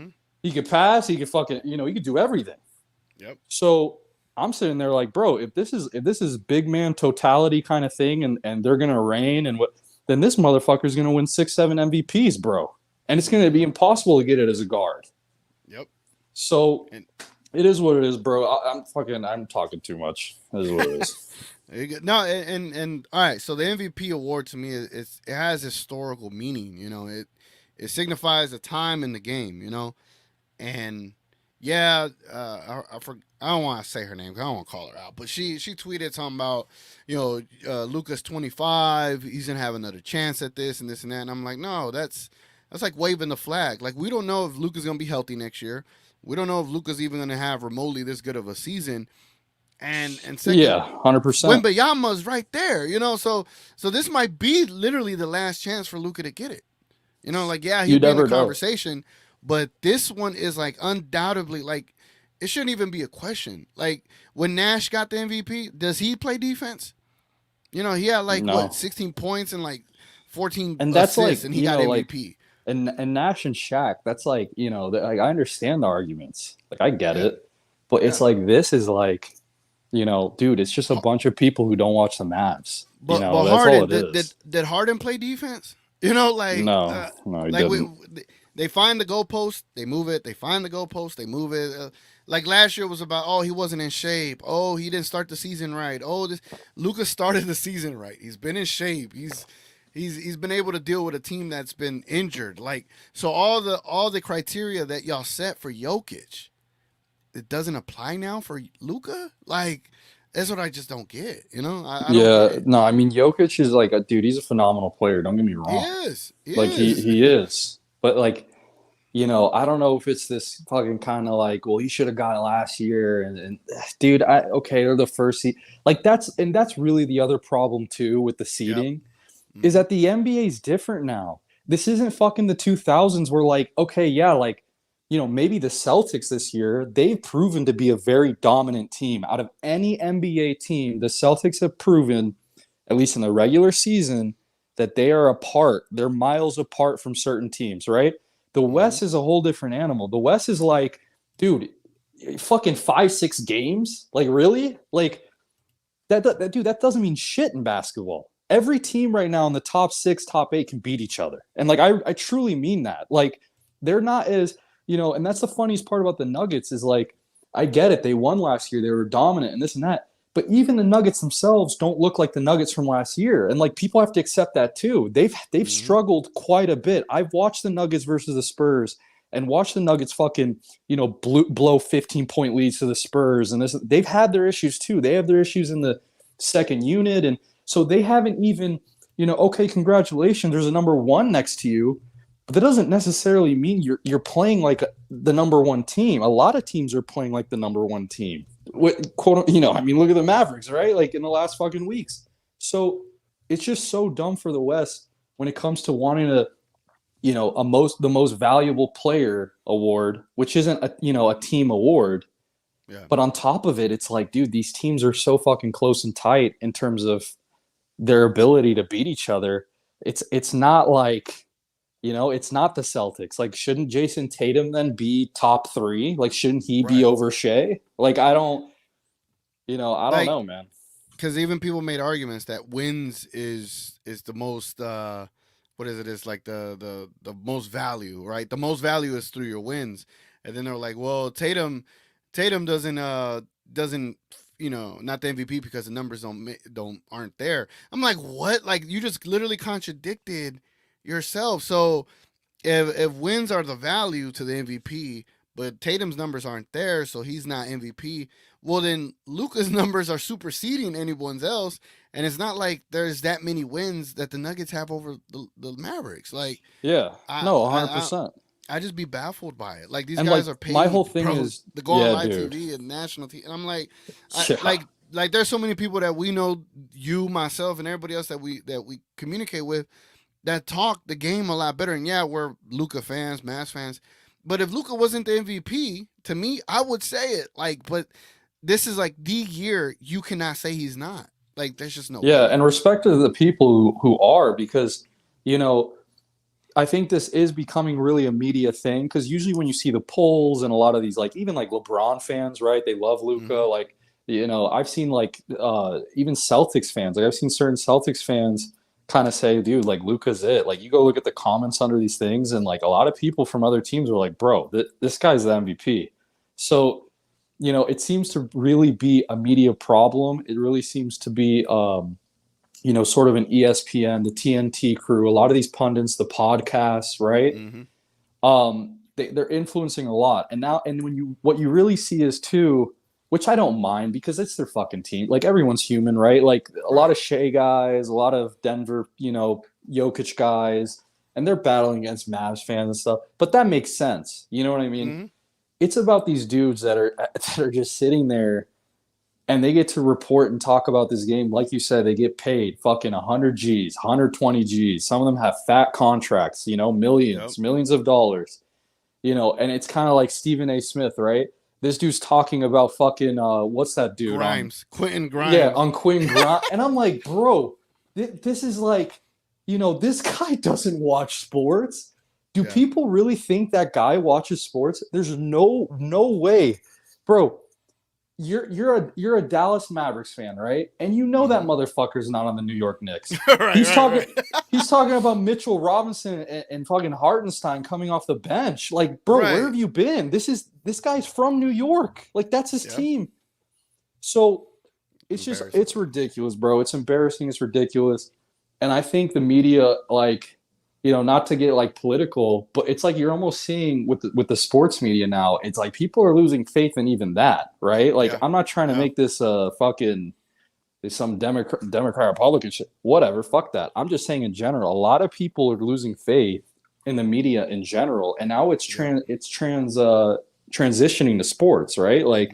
he could pass, he could fucking, he could do everything. Yep. So I'm sitting there like, bro, if this is big man totality kind of thing, and they're gonna reign and then this motherfucker's gonna win 6-7 MVPs, bro, and it's gonna be impossible to get it as a guard. Yep. So it is what it is, bro. I'm talking too much. It is what it is. No, and all right. So the MVP award to me it has historical meaning. It signifies a time in the game. And yeah, I don't want to say her name 'cause I don't want to call her out, but she tweeted something about, Luka's 25, he's gonna have another chance at this and this and that. And I'm like, no, that's like waving the flag. Like, we don't know if Luka's gonna be healthy next year. We don't know if Luka's even gonna have remotely this good of a season. And second, Yeah, 100%. Wembanyama's right there, so this might be literally the last chance for Luka to get it. Like, yeah, he'll be in the conversation, but this one is like undoubtedly, like, it shouldn't even be a question. Like, when Nash got the MVP, does he play defense? He had like 16 points and like 14 and that's assists, like, and he got MVP. And Nash and Shaq, that's like, like, I understand the arguments. Like, I get it. But it's like, this is like, dude, it's just a bunch of people who don't watch the Mavs. But that's Harden, all it is. did Harden play defense? No, he like didn't. they find the goalpost, they move it. They find the goalpost, they move it. Like last year was about, he wasn't in shape. Oh, he didn't start the season right. Oh, Luka started the season right. He's been in shape. He's been able to deal with a team that's been injured. Like, so all the criteria that y'all set for Jokic, it doesn't apply now for Luka. Like, that's what I just don't get. I don't get it. No, I mean, Jokic is like dude. He's a phenomenal player. Don't get me wrong. He is. He is. But like, I don't know if it's this fucking kind of like, well, he should have got it last year. And dude, they're the first seed. Like, that's really the other problem too with the seeding, is that the NBA is different now. This isn't fucking the 2000s where like, okay, yeah, like, maybe the Celtics this year, they've proven to be a very dominant team. Out of any NBA team, the Celtics have proven, at least in the regular season, that they are apart. They're miles apart from certain teams, right? The West is a whole different animal. The West is like, dude, fucking 5-6 games? Like, really? Like, that doesn't mean shit in basketball. Every team right now in the top 6, top 8 can beat each other. And like, I truly mean that. Like, they're not as, and that's the funniest part about the Nuggets is like, I get it. They won last year. They were dominant and this and that. But even the Nuggets themselves don't look like the Nuggets from last year. And like, people have to accept that too. They've struggled quite a bit. I've watched the Nuggets versus the Spurs and watched the Nuggets fucking, blow 15-point leads to the Spurs. And they've had their issues too. They have their issues in the second unit. And so they haven't even, okay, congratulations, there's a number 1 next to you. But that doesn't necessarily mean you're playing like the number 1 team. A lot of teams are playing like the number 1 team. Quote, I mean, look at the Mavericks, right? Like in the last fucking weeks. So it's just so dumb for the West when it comes to wanting to, the most valuable player award, which isn't a team award. Yeah. But on top of it, it's like, dude, these teams are so fucking close and tight in terms of their ability to beat each other. It's not like, it's not the Celtics. Like, shouldn't Jason Tatum then be top 3? Like, shouldn't he be over Shea? Like, I don't know, man. Because even people made arguments that wins is the most, what is it? It's like the most value, right? The most value is through your wins. And then they're like, well, Tatum doesn't, not the MVP because the numbers aren't there. I'm like, what? Like, you just literally contradicted yourself. So if wins are the value to the MVP, but Tatum's numbers aren't there, so he's not MVP, well, then Luka's numbers are superseding anyone's else, and it's not like there's that many wins that the Nuggets have over the Mavericks. Like, yeah, 100%. I just be baffled by it. Like, these guys are paid. My whole thing is the go on live TV and national TV, and I'm like, like there's so many people that we know, you, myself, and everybody else that we communicate with, that talk the game a lot better. And yeah, we're Luka fans, Mavs fans. But if Luka wasn't the MVP, to me, I would say it. Like, but this is like the year you cannot say he's not. Like, there's just no way. And respect to the people who are, because, I think this is becoming really a media thing. Because usually when you see the polls and a lot of these, like, even like LeBron fans, right? They love Luka. Mm-hmm. Like, I've seen like even Celtics fans. Like, I've seen certain Celtics fans kind of say, dude, like, Luka's it. Like, you go look at the comments under these things, and like a lot of people from other teams are like, bro, this guy's the MVP. So, it seems to really be a media problem. It really seems to be, sort of an ESPN, the TNT crew, a lot of these pundits, the podcasts, right? Mm-hmm. they're influencing a lot. And what you really see is too, which I don't mind because it's their fucking team. Like everyone's human, right? Like a lot of Shea guys, a lot of Denver, Jokic guys, and they're battling against Mavs fans and stuff. But that makes sense. You know what I mean? Mm-hmm. It's about these dudes that are just sitting there and they get to report and talk about this game. Like you said, they get paid fucking 100 G's, 120 G's. Some of them have fat contracts, millions of dollars. And it's kind of like Stephen A. Smith, right? This dude's talking about fucking what's that dude? Quentin Grimes. Yeah, on Quentin Grimes. And I'm like, bro, this is like, this guy doesn't watch sports. Do people really think that guy watches sports? There's no way, bro. You're a Dallas Mavericks fan, right? And that motherfucker's not on the New York Knicks. He's talking about Mitchell Robinson and fucking Hartenstein coming off the bench. Like, bro, where have you been? This guy's from New York. Like, that's his team. So it's ridiculous, bro. It's embarrassing. It's ridiculous. And I think the media, like, not to get like political, but it's like you're almost seeing with the sports media now, it's like people are losing faith in even that, right? Like I'm not trying to make this fucking some Democrat Republican shit. Whatever, fuck that. I'm just saying in general, a lot of people are losing faith in the media in general, and now it's transitioning to sports, right? Like,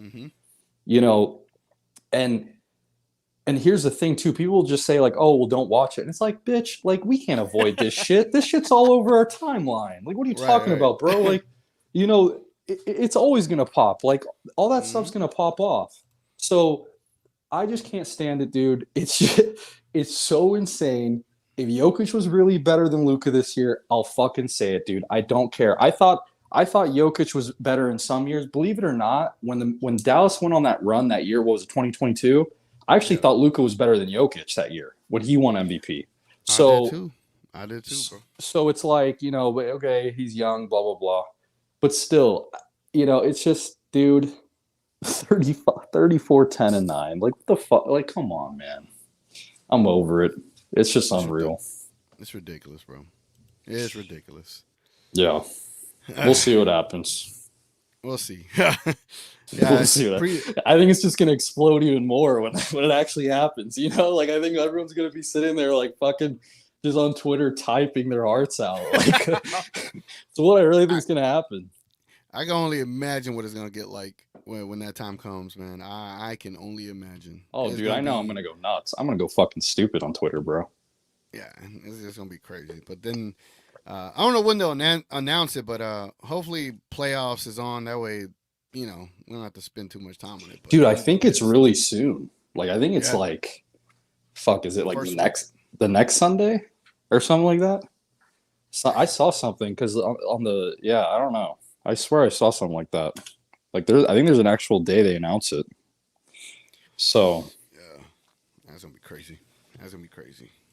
and here's the thing too, people will just say like, oh, well, don't watch it. And it's like, bitch, like we can't avoid this shit. This shit's all over our timeline. Like, what are you talking about, bro? Like, it's always going to pop. Like all that stuff's going to pop off. So I just can't stand it, dude. It's so insane. If Jokic was really better than Luka this year, I'll fucking say it, dude. I don't care. I thought Jokic was better in some years. Believe it or not, when Dallas went on that run that year, what was it, 2022? I actually thought Luka was better than Jokic that year when he won MVP. So I did too, bro. So it's like, okay, he's young, blah, blah, blah. But still, it's just, dude, 34, 10, and 9. Like, what the fuck? Like, come on, man. I'm over it. It's just unreal. It's ridiculous, bro. It's ridiculous. Yeah. We'll see what happens. We'll see. We'll see what I think it's just gonna explode even more when it actually happens. Like I think everyone's gonna be sitting there like fucking just on Twitter typing their hearts out. Like, so what I really think is gonna happen. I can only imagine what it's gonna get like when that time comes, man. I can only imagine. Oh, dude, I know I'm gonna go nuts. I'm gonna go fucking stupid on Twitter, bro. Yeah, it's just gonna be crazy. But then I don't know when they'll announce it, but hopefully playoffs is on. That way, we don't have to spend too much time on it. But, dude, I think it's really soon. Like, I think it's like, is it like the next Sunday or something like that? So I saw something because on the I don't know. I swear I saw something like that. Like I think there's an actual day they announce it. So yeah, that's gonna be crazy.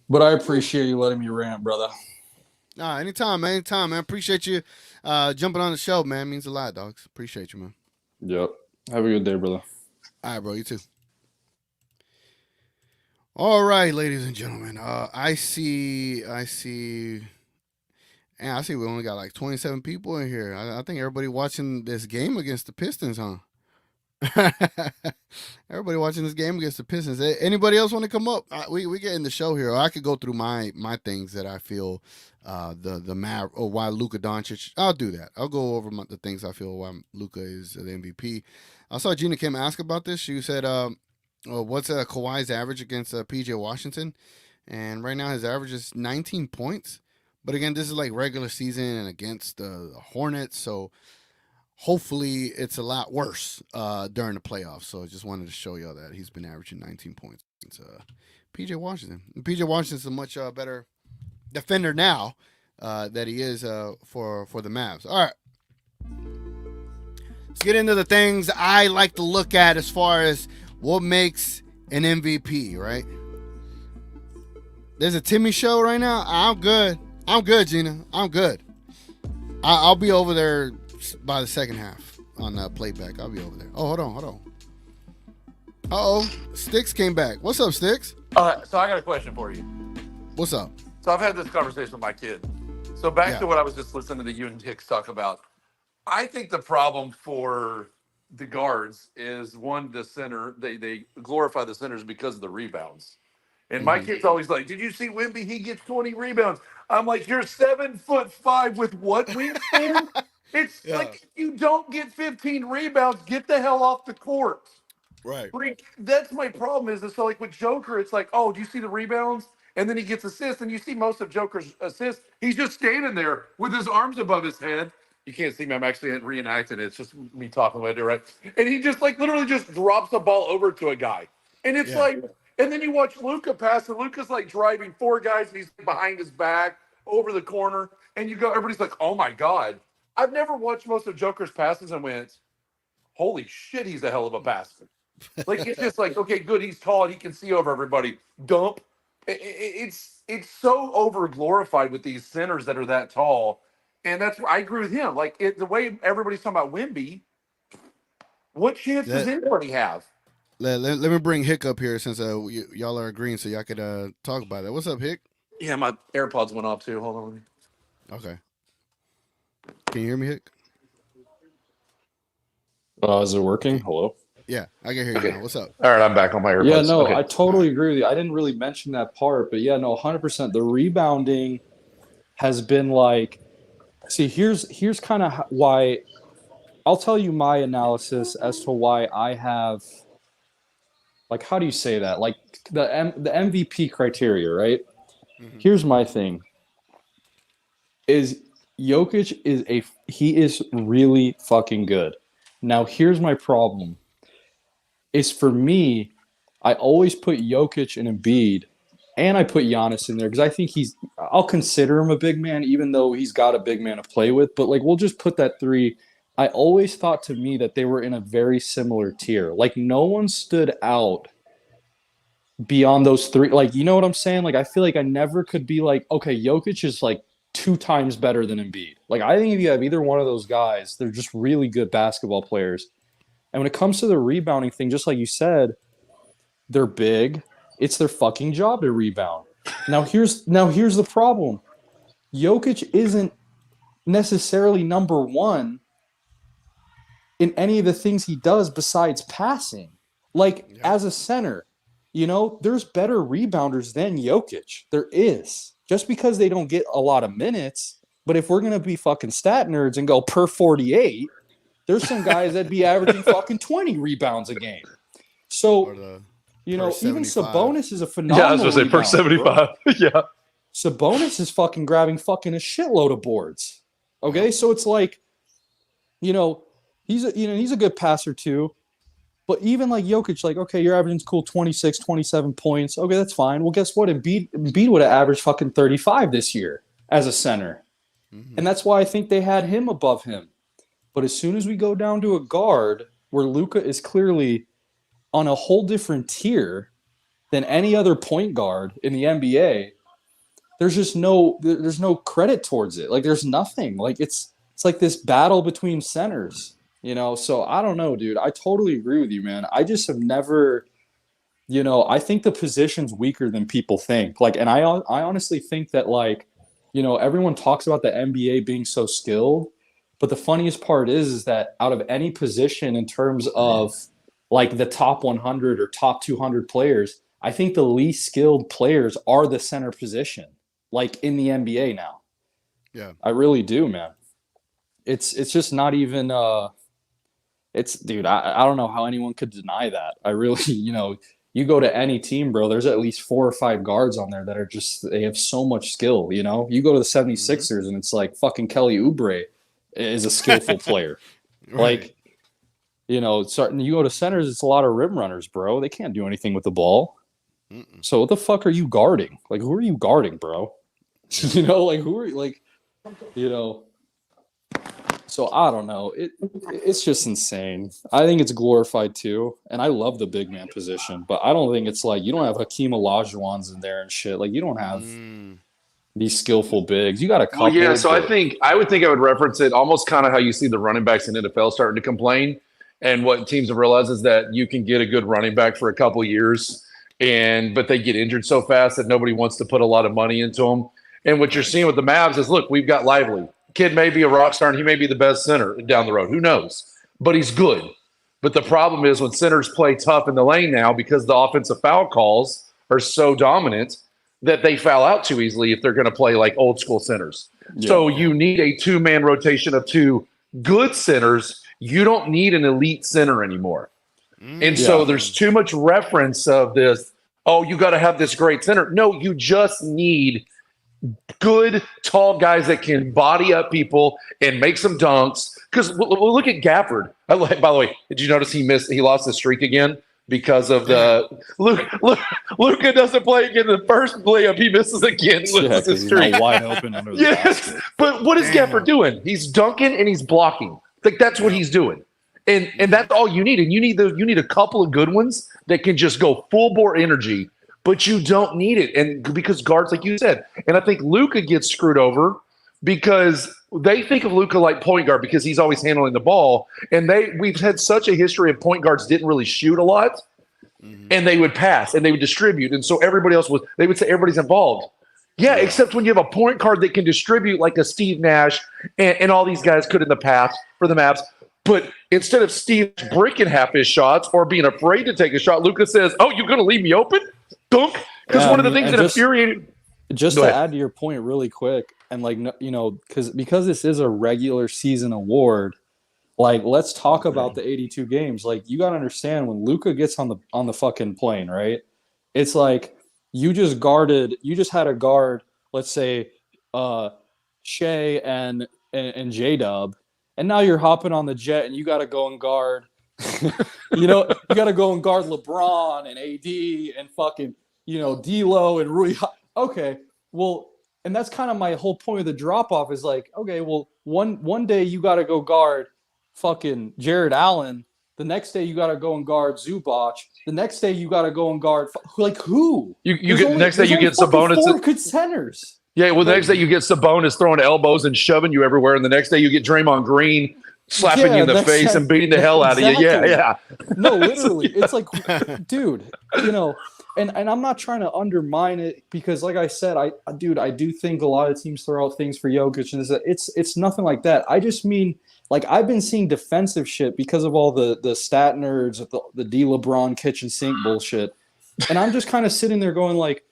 But I appreciate you letting me rant, brother. Nah, anytime, man. Appreciate you jumping on the show, man. It means a lot, dogs. Appreciate you, man. Yep. Have a good day, brother. All right, bro. You too. All right, ladies and gentlemen. I see. And I see we only got like 27 people in here. I think everybody watching this game against the Pistons, huh? Everybody watching this game against the Pistons. Anybody else want to come up? We get in the show here. Or I could go through my things that I feel the Mavs or why Luka Doncic. I'll do that. I'll go over the things I feel why Luka is the MVP. I saw Gina Kim ask about this. She said, "What's Kawhi's average against PJ Washington?" And right now his average is 19 points. But again, this is like regular season and against the Hornets, so hopefully it's a lot worse during the playoffs. So I just wanted to show y'all that he's been averaging 19 points against PJ Washington. And PJ Washington's a much better defender now that he is for the Mavs. All right. Let's get into the things I like to look at as far as what makes an MVP, right? There's a Timmy show right now. I'm good, Gina. I'm good. I'll be over there by the second half on playback. I'll be over there. Oh, hold on. Uh-oh. Sticks came back. What's up, Sticks? So I got a question for you. What's up? So I've had this conversation with my kid. So back to what I was just listening to you and Hicks talk about. I think the problem for the guards is one, the center. They glorify the centers because of the rebounds. And my kid's always like, "Did you see Wimby? He gets 20 rebounds." I'm like, "You're 7'5" with what wingspan? It's like if you don't get 15 rebounds, get the hell off the court. Right. Like, that's my problem. Is so like with Joker, it's like, oh, do you see the rebounds? And then he gets assists, and you see most of Joker's assists. He's just standing there with his arms above his head. You can't see me. I'm actually reenacting it. It's just me talking about it, right? And he just like literally just drops the ball over to a guy, and it's like. And then you watch Luka pass, and Luka's like driving four guys, and he's behind his back over the corner. And you go, everybody's like, "Oh my god!" I've never watched most of Joker's passes and went, "Holy shit, he's a hell of a passer!" Like it's just like, okay, good, he's tall, and he can see over everybody. Dump. It's so over glorified with these centers that are that tall, and that's I agree with him. Like the way everybody's talking about Wimby, what chance does anybody have? Let me bring Hick up here since y'all are agreeing, so y'all could talk about it. What's up, Hick? Yeah, my AirPods went off too. Hold on. Okay. Can you hear me, Hick? Is it working? Hello? Yeah, I can hear you now. What's up? All right, I'm back on my AirPods. Yeah, no, Okay. I totally agree with you. I didn't really mention that part, but yeah, no, 100%. The rebounding has been like, see, here's kind of why. I'll tell you my analysis as to why I have, like, how do you say that? Like the MVP criteria, right? Here's my thing. Is Jokic he is really fucking good. Now, here's my problem. Is for me, I always put Jokic and Embiid, and I put Giannis in there because I think I'll consider him a big man, even though he's got a big man to play with. But like, we'll just put that three. I always thought to me that they were in a very similar tier. Like, no one stood out beyond those three. Like, you know what I'm saying? Like, I feel like I never could be like, okay, Jokic is like 2 times better than Embiid. Like, I think if you have either one of those guys, they're just really good basketball players. And when it comes to the rebounding thing, just like you said, they're big. It's their fucking job to rebound. Now here's the problem. Jokic isn't necessarily number one in any of the things he does besides passing. Like, as a center, there's better rebounders than Jokic. There is. Just because they don't get a lot of minutes, but if we're going to be fucking stat nerds and go per 48, there's some guys that'd be averaging fucking 20 rebounds a game. So, even Sabonis is a phenomenal. Yeah, I was going to say per 75. Yeah. Sabonis is fucking grabbing fucking a shitload of boards. Okay, so it's like, he's a good passer too. But even like Jokic, like, okay, you're averaging cool 26, 27 points. Okay, that's fine. Well, guess what? Embiid would have averaged fucking 35 this year as a center. And that's why I think they had him above him. But as soon as we go down to a guard where Luka is clearly on a whole different tier than any other point guard in the NBA, there's no credit towards it. Like, there's nothing. Like, it's like this battle between centers, So I don't know, dude. I totally agree with you, man. I just have never, I think the position's weaker than people think. Like, and I honestly think that, like, everyone talks about the NBA being so skilled. But the funniest part is that out of any position in terms of like the top 100 or top 200 players, I think the least skilled players are the center position, like in the NBA now. Yeah, I really do, man. It's just not even. Dude, I don't know how anyone could deny that. I really, you go to any team, bro, there's at least 4 or 5 guards on there that are they have so much skill. You go to the 76ers and it's like fucking Kelly Oubre is a skillful player. Right. Like, you go to centers, it's a lot of rim runners, bro. They can't do anything with the ball. So what the fuck are you guarding? Like, who are you guarding, bro? Like, who are you, like, So I don't know. It's just insane. I think it's glorified too, and I love the big man position, but I don't think it's like you don't have Hakeem Olajuwons in there and shit. Like, you don't have these skillful bigs. You got a couple. Well, yeah, so I would reference it almost kind of how you see the running backs in NFL starting to complain. And what teams have realized is that you can get a good running back for a couple years, but they get injured so fast that nobody wants to put a lot of money into them. And what you're seeing with the Mavs is, look, we've got Lively. Kid may be a rock star and he may be the best center down the road. Who knows? But he's good. But the problem is when centers play tough in the lane now because the offensive foul calls are so dominant that they foul out too easily if they're going to play like old school centers. So you need a two-man rotation of two good centers. You don't need an elite center anymore. And so there's too much reference of this, oh, you got to have this great center. No, you just need good, tall guys that can body up people and make some dunks. Because look at Gafford. By the way, did you notice he lost the streak again because of the Luka doesn't play again in the first layup. He misses again. He loses the streak. Wide open under the yes, but what is Gafford doing? He's dunking and he's blocking. Like that's what he's doing. And that's all you need. And you need a couple of good ones that can just go full bore energy, but you don't need it. And because guards, like you said, and I think Luka gets screwed over because they think of Luka like point guard because he's always handling the ball. And we've had such a history of point guards didn't really shoot a lot, and they would pass and they would distribute. And so everybody else they would say everybody's involved. Yeah, except when you have a point guard that can distribute like a Steve Nash and all these guys could in the past for the Mavs. But instead of Steve bricking half his shots or being afraid to take a shot, Luka says, "Oh, you're going to leave me open, dunk." Because one of the things that infuriated. Just to add to your point, really quick, and because this is a regular season award, like let's talk about the 82 games. Like you got to understand when Luka gets on the fucking plane, right? It's like you just had a guard, let's say, Shea and J-Dub. And now you're hopping on the jet and you got to go and guard, you got to go and guard LeBron and AD and fucking, D'Lo and Rui. Okay, well, and that's kind of my whole point of the drop off is like, okay, well, one day you got to go guard fucking Jared Allen. The next day you got to go and guard Zubac. The next day you got to go and guard who? Next day you get Sabonis. 4 good centers. Yeah, well, the next day you get Sabonis throwing elbows and shoving you everywhere, and the next day you get Draymond Green slapping you in the face and beating the hell out of you. Yeah. No, literally. It's like, dude, and I'm not trying to undermine it because, like I said, I do think a lot of teams throw out things for Jokic, and it's nothing like that. I just mean, like, I've been seeing defensive shit because of all the stat nerds, the D LeBron kitchen sink bullshit, and I'm just kind of sitting there going like,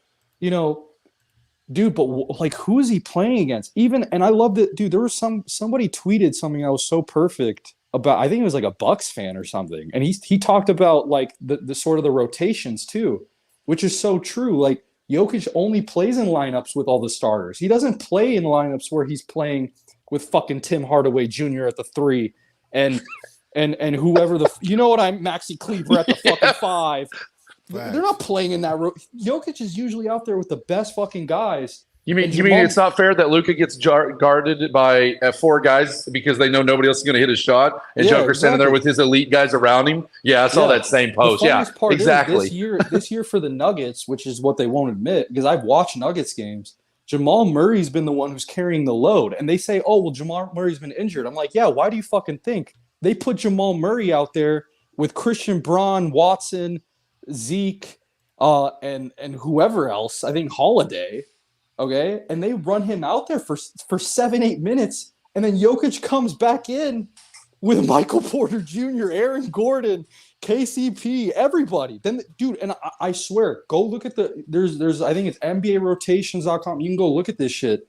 dude, but like, who is he playing against? And I loved it, dude. There was somebody tweeted something that was so perfect about. I think it was like a Bucks fan or something, and he talked about like the sort of the rotations too, which is so true. Like Jokic only plays in lineups with all the starters. He doesn't play in lineups where he's playing with fucking Tim Hardaway Jr. at the 3 and whoever Maxi Kleber at the fucking 5. They're not playing in that. Jokic is usually out there with the best fucking guys. You mean it's not fair that Luka gets guarded by 4 guys because they know nobody else is going to hit his shot, and Joker's standing there with his elite guys around him? Yeah, I saw that same post. The funniest part is this year for the Nuggets, which is what they won't admit, because I've watched Nuggets games. Jamal Murray's been the one who's carrying the load, and they say, "Oh, well, Jamal Murray's been injured." I'm like, "Yeah, why do you fucking think they put Jamal Murray out there with Christian Braun, Watson, Zeke, and whoever else? I think Holiday." Okay, and they run him out there for 7-8 minutes, and then Jokic comes back in with Michael Porter Jr., Aaron Gordon, KCP, everybody. Then, dude, and I swear, go look at there's I think it's NBARotations.com. You can go look at this shit.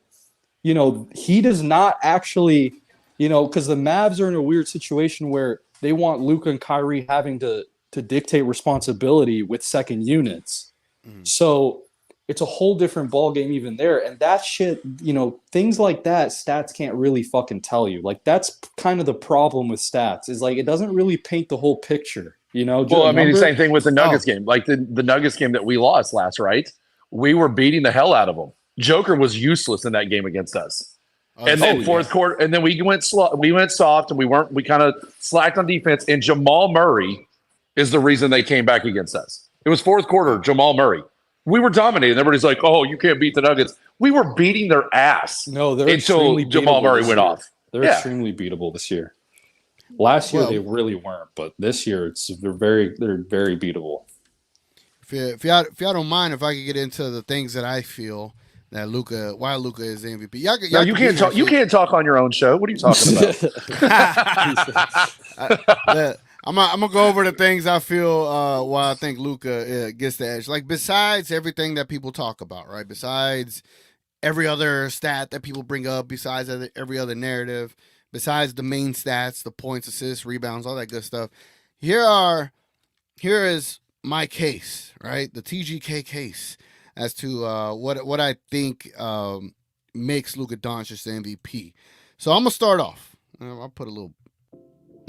He does not actually, because the Mavs are in a weird situation where they want Luka and Kyrie having to dictate responsibility with second units. So it's a whole different ball game even there. And that shit, things like that, stats can't really fucking tell you. Like, that's kind of the problem with stats, is like, it doesn't really paint the whole picture, Well, I mean, the same thing with the Nuggets game. Like the Nuggets game that we lost last, right? We were beating the hell out of them. Joker was useless in that game against us. And then fourth quarter, and then we went soft, and we kind of slacked on defense. And Jamal Murray is the reason they came back against us. It was fourth quarter, Jamal Murray. We were dominating. Everybody's like, "Oh, you can't beat the Nuggets." We were beating their ass. No, they're until Jamal Murray went off. They're extremely beatable this year. Last year they really weren't, but this year they're very beatable. If y'all don't mind, if I could get into the things that I feel, why Luka is the MVP. Y'all, No, y'all you can can't beat talk. me You if you- can't talk on your own show. What are you talking about? I'm gonna go over the things I feel why I think Luka gets the edge. Like besides everything that people talk about, right? Besides every other stat that people bring up, besides every other narrative, besides the main stats, the points, assists, rebounds, all that good stuff. Here is my case, right? The TGK case as to what I think makes Luka Doncic the MVP. So I'm gonna start off. I'll put a little.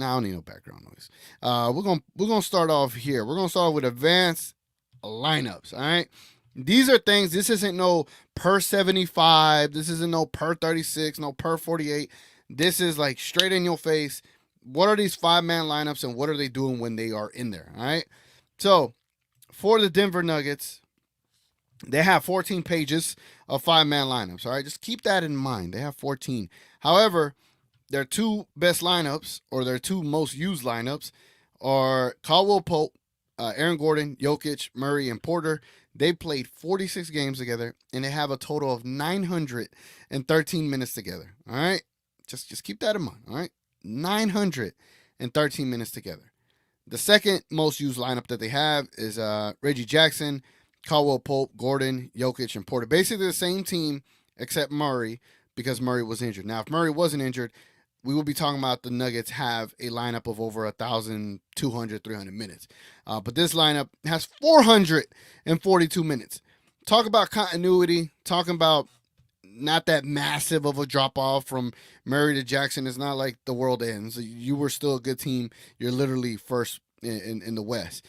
I don't need no background noise. We're gonna start off here. We're gonna start with advanced lineups. All right. These are things. This isn't no per 75. This isn't no per 36. No per 48. This is like straight in your face. What are these 5-man lineups and what are they doing when they are in there? All right. So for the Denver Nuggets, they have 14 pages of 5-man lineups. All right. Just keep that in mind. They have 14. However, their two best lineups, or their two most used lineups, are Caldwell Pope, Aaron Gordon, Jokic, Murray, and Porter. They played 46 games together, and they have a total of 913 minutes together. All right? Just keep that in mind. All right? 913 minutes together. The second most used lineup that they have is Reggie Jackson, Caldwell Pope, Gordon, Jokic, and Porter. Basically the same team except Murray, because Murray was injured. Now, if Murray wasn't injured, we will be talking about the Nuggets have a lineup of over 1,200, 300 minutes. But this lineup has 442 minutes. Talk about continuity. Talking about not that massive of a drop-off from Murray to Jackson. It's not like the world ends. You were still a good team. You're literally first in the West.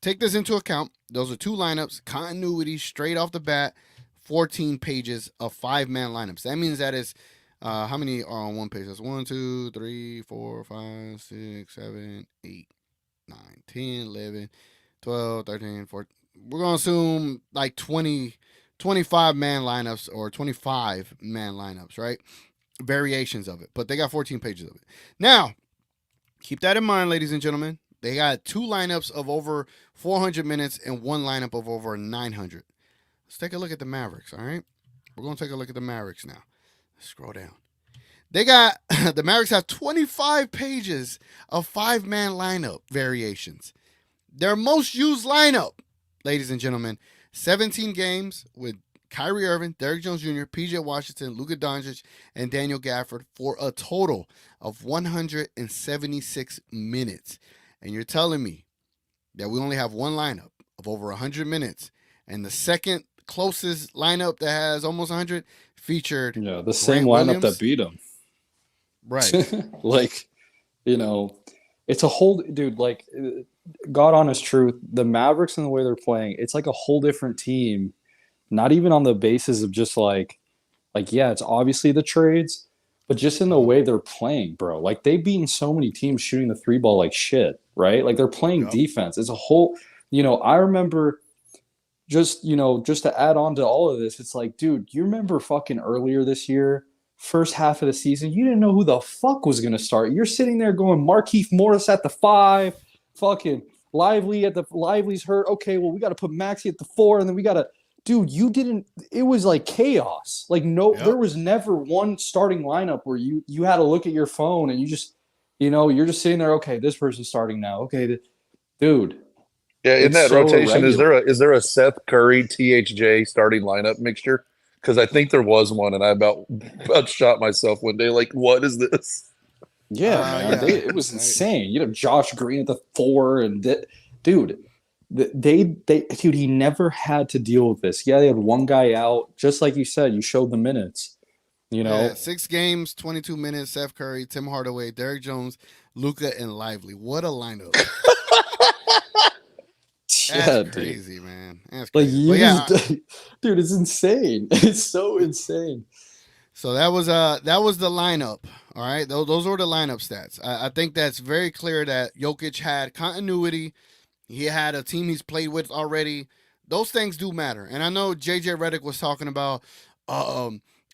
Take this into account. Those are two lineups. Continuity straight off the bat. 14 pages of 5-man lineups. That means that is how many are on one page? That's 1, 2, 3, 4, 5, 6, 7, 8, 9, 10, 11, 12, 13, 14. We're going to assume like 25-man lineups or 25-man lineups, right? Variations of it. But they got 14 pages of it. Now, keep that in mind, ladies and gentlemen. They got two lineups of over 400 minutes and one lineup of over 900. Let's take a look at the Mavericks, all right? We're going to take a look at the Mavericks now. Let's scroll down. They got, the Mavericks have 25 pages of 5-man lineup variations. Their most used lineup, ladies and gentlemen, 17 games with Kyrie Irving, Derrick Jones Jr., PJ Washington, Luka Doncic, and Daniel Gafford for a total of 176 minutes. And you're telling me that we only have one lineup of over 100 minutes, and the second closest lineup that has almost 100 featured the same lineup that beat him. Right. Like, it's a whole dude, like, God honest truth, the Mavericks and the way they're playing, it's like a whole different team. Not even on the basis of just like yeah, it's obviously the trades, but just in the way they're playing, bro. Like, they've beaten so many teams shooting the three ball like shit, right? Like, they're playing defense. It's a whole, I remember just to add on to all of this, it's like, dude, you remember fucking earlier this year, first half of the season, you didn't know who the fuck was going to start. You're sitting there going, Markieff Morris at the 5, fucking Lively's hurt. Okay, well, we got to put Maxey at the 4, and then we got to, dude, it was like chaos. Like, there was never one starting lineup where you had to look at your phone and you just, you're just sitting there, okay, this person's starting now. Okay, dude. Yeah, in that rotation, is there a Seth Curry THJ starting lineup mixture? Because I think there was one, and I about shot myself one day. Like, what is this? Yeah, man, it was insane. You have Josh Green at the 4, and dude, he never had to deal with this. Yeah, they had one guy out, just like you said. You showed the minutes. 6 games, 22 minutes. Seth Curry, Tim Hardaway, Derrick Jones, Luka, and Lively. What a lineup! That's crazy, man. That's crazy. Dude, it's insane. It's so insane. So that was the lineup. All right, those were the lineup stats. I think that's very clear that Jokic had continuity. He had a team he's played with already. Those things do matter. And I know JJ Redick was talking about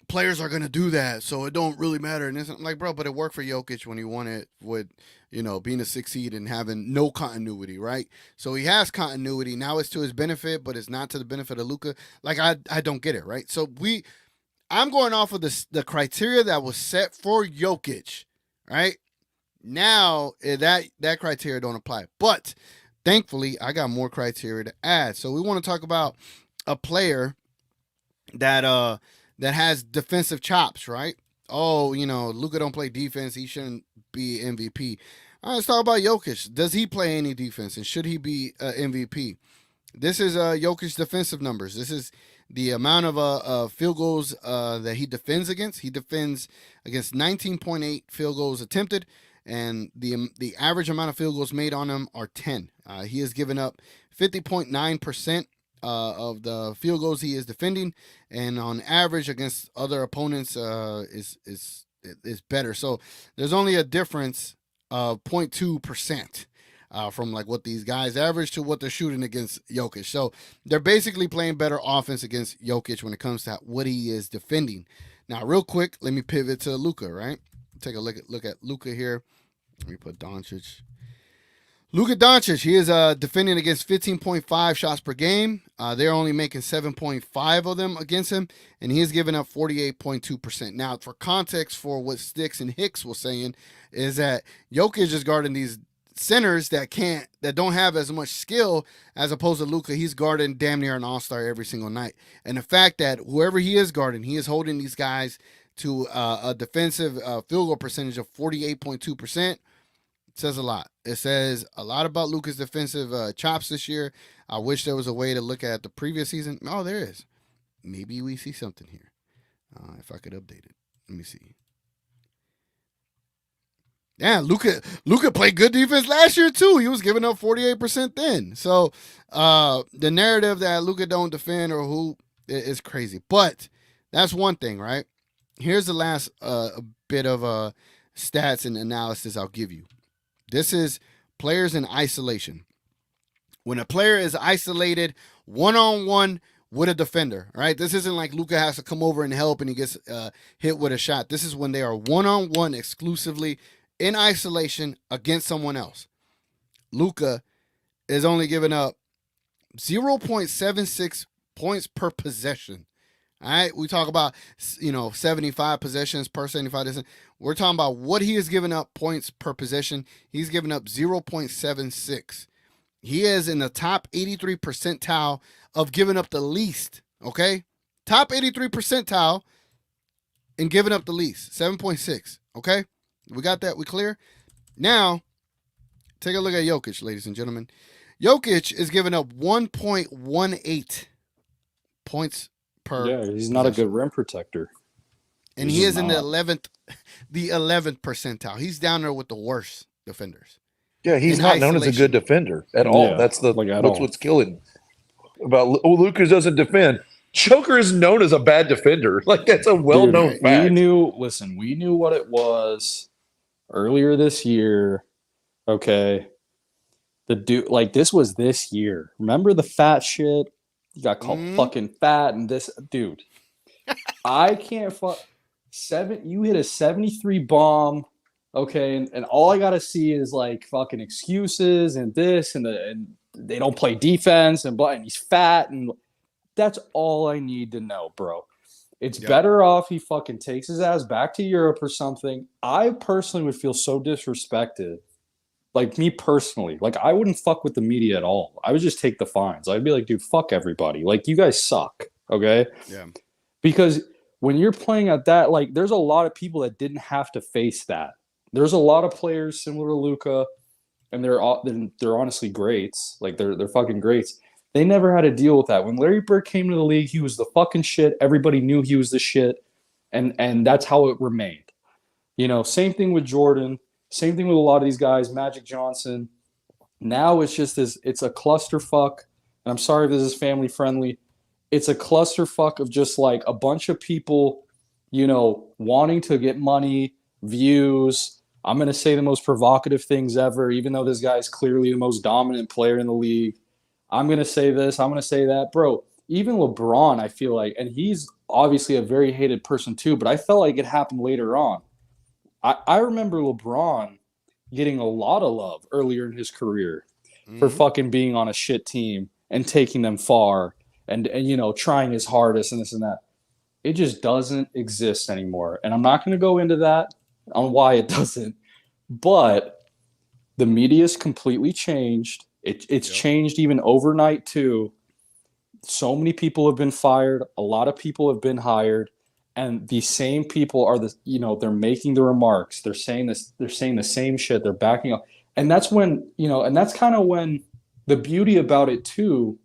players are gonna do that, so it don't really matter. And it's like, bro, but it worked for Jokic when he won it with, being a 6 seed and having no continuity, right? So he has continuity now. It's to his benefit, but it's not to the benefit of Luka. Like I don't get it, right? So I'm going off of the criteria that was set for Jokic, right? Now that criteria don't apply, but thankfully I got more criteria to add. So we want to talk about a player that has defensive chops, right? Oh, Luka don't play defense. He shouldn't be MVP. All right, let's talk about Jokic. Does he play any defense, and should he be MVP? This is Jokic's defensive numbers. This is the amount of field goals that he defends against. He defends against 19.8 field goals attempted, and the average amount of field goals made on him are 10. He has given up 50.9% of the field goals he is defending, and on average against other opponents is better. So there's only a difference of 0.2% from like what these guys average to what they're shooting against Jokic. So they're basically playing better offense against Jokic when it comes to what he is defending. Now, real quick, let me pivot to Luka, right? Take a look at Luka here. Let me put Doncic. Luka Doncic, he is defending against 15.5 shots per game. They're only making 7.5 of them against him, and he is giving up 48.2%. Now, for context for what Sticks and Hicks was saying, is that Jokic is guarding these centers that don't have as much skill as opposed to Luka. He's guarding damn near an all-star every single night. And the fact that whoever he is guarding, he is holding these guys to a defensive field goal percentage of 48.2%. Says a lot. It says a lot about Luka's defensive chops this year. I wish there was a way to look at the previous season. Oh, there is. Maybe we see something here. If I could update it. Let me see. Yeah, Luka played good defense last year too. He was giving up 48% then. So the narrative that Luka don't defend or who is crazy. But that's one thing, right? Here's the last bit of stats and analysis I'll give you. This is players in isolation. When a player is isolated one-on-one with a defender, right? This isn't like Luka has to come over and help and he gets hit with a shot. This is when they are one-on-one exclusively in isolation against someone else. Luka is only giving up 0.76 points per possession. All right, we talk about 75 possessions per 75. We're talking about what he is giving up points per possession. He's giving up 0.76. He is in the top 83 percentile of giving up the least. Okay, top 83 percentile in giving up the least, 7.6. Okay, we got that. We clear? Now, take a look at Jokic, ladies and gentlemen. Jokic is giving up 1.18 points per. Yeah, he's not a good rim protector. And he is in the 11th percentile. He's down there with the worst defenders. Yeah, he's not known as a good defender at all. Yeah, that's all. What's killing about Luka doesn't defend. Joker is known as a bad defender. Like, that's a well-known fact. We knew what it was earlier this year. Okay. The dude, like, this was this year. Remember the fat shit? You got called fucking fat and this dude. I can't you hit a 73 bomb, okay, and all I gotta see is like fucking excuses and this and they don't play defense and blah, and he's fat, and that's all I need to know, bro. It's better off he fucking takes his ass back to Europe or something. I personally would feel so disrespected. Like, me personally, like, I wouldn't fuck with the media at all. I would just take the fines. I'd be like, dude, fuck everybody. Like, you guys suck, okay? Yeah. Because when you're playing at that, like, there's a lot of people that didn't have to face that. There's a lot of players similar to Luka, and they're honestly greats. Like, they're fucking greats. They never had to deal with that. When Larry Bird came to the league, he was the fucking shit. Everybody knew he was the shit, and that's how it remained. Same thing with Jordan. Same thing with a lot of these guys, Magic Johnson. Now it's just it's a clusterfuck. And I'm sorry if this is family friendly. It's a clusterfuck of just like a bunch of people, wanting to get money, views. I'm going to say the most provocative things ever, even though this guy is clearly the most dominant player in the league. I'm going to say this. I'm going to say that. Bro, even LeBron, I feel like, and he's obviously a very hated person too, but I felt like it happened later on. I remember LeBron getting a lot of love earlier in his career for fucking being on a shit team and taking them far and trying his hardest and this and that. It just doesn't exist anymore. And I'm not going to go into that on why it doesn't, but the media's completely changed. It's changed even overnight too. So many people have been fired. A lot of people have been hired. And the same people are they're making the remarks. They're saying this. They're saying the same shit. They're backing up. And that's when, and that's kind of when the beauty about it too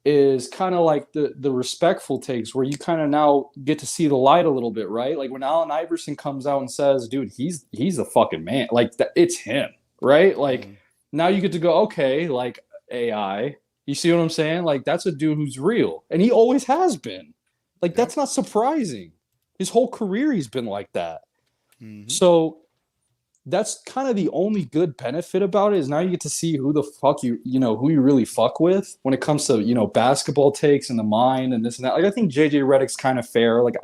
is kind of like the respectful takes where you kind of now get to see the light a little bit, right? Like when Allen Iverson comes out and says, dude, he's the fucking man. Like it's him, right? Like now you get to go, okay, like AI. You see what I'm saying? Like that's a dude who's real. And he always has been. Like that's not surprising. His whole career he's been like that. So that's kind of the only good benefit about it is now you get to see who the fuck who you really fuck with when it comes to, basketball takes and the mind and this and that. Like I think JJ Redick's kind of fair. Like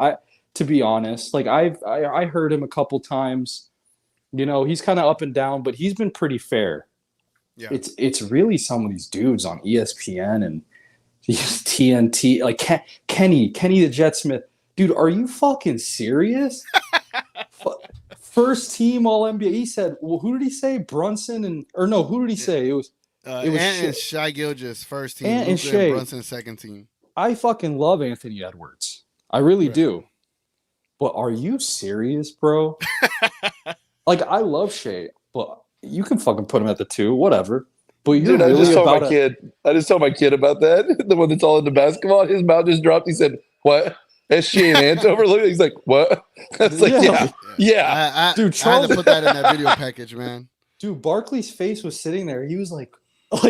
to be honest, like I heard him a couple times, he's kind of up and down, but he's been pretty fair. Yeah. It's really some of these dudes on ESPN and TNT, like Kenny the Jet Smith. Dude, are you fucking serious? First team All NBA. He said, well, who did he say? Brunson who did he say? It was and Shai Gilgeous first team, and Shai. Brunson second team. I fucking love Anthony Edwards. I really do. But are you serious, bro? Like I love Shai, but you can fucking put him at the 2, whatever. But you're Dude, I really just told about my kid. I just told my kid about that. The one that's all into basketball. His mouth just dropped. He said, "What?" SG and Antover. Look, he's like, "What?" I was like, "Yeah." Dude, Charles, I had to put that in that video package, man. Dude, Barkley's face was sitting there. He was like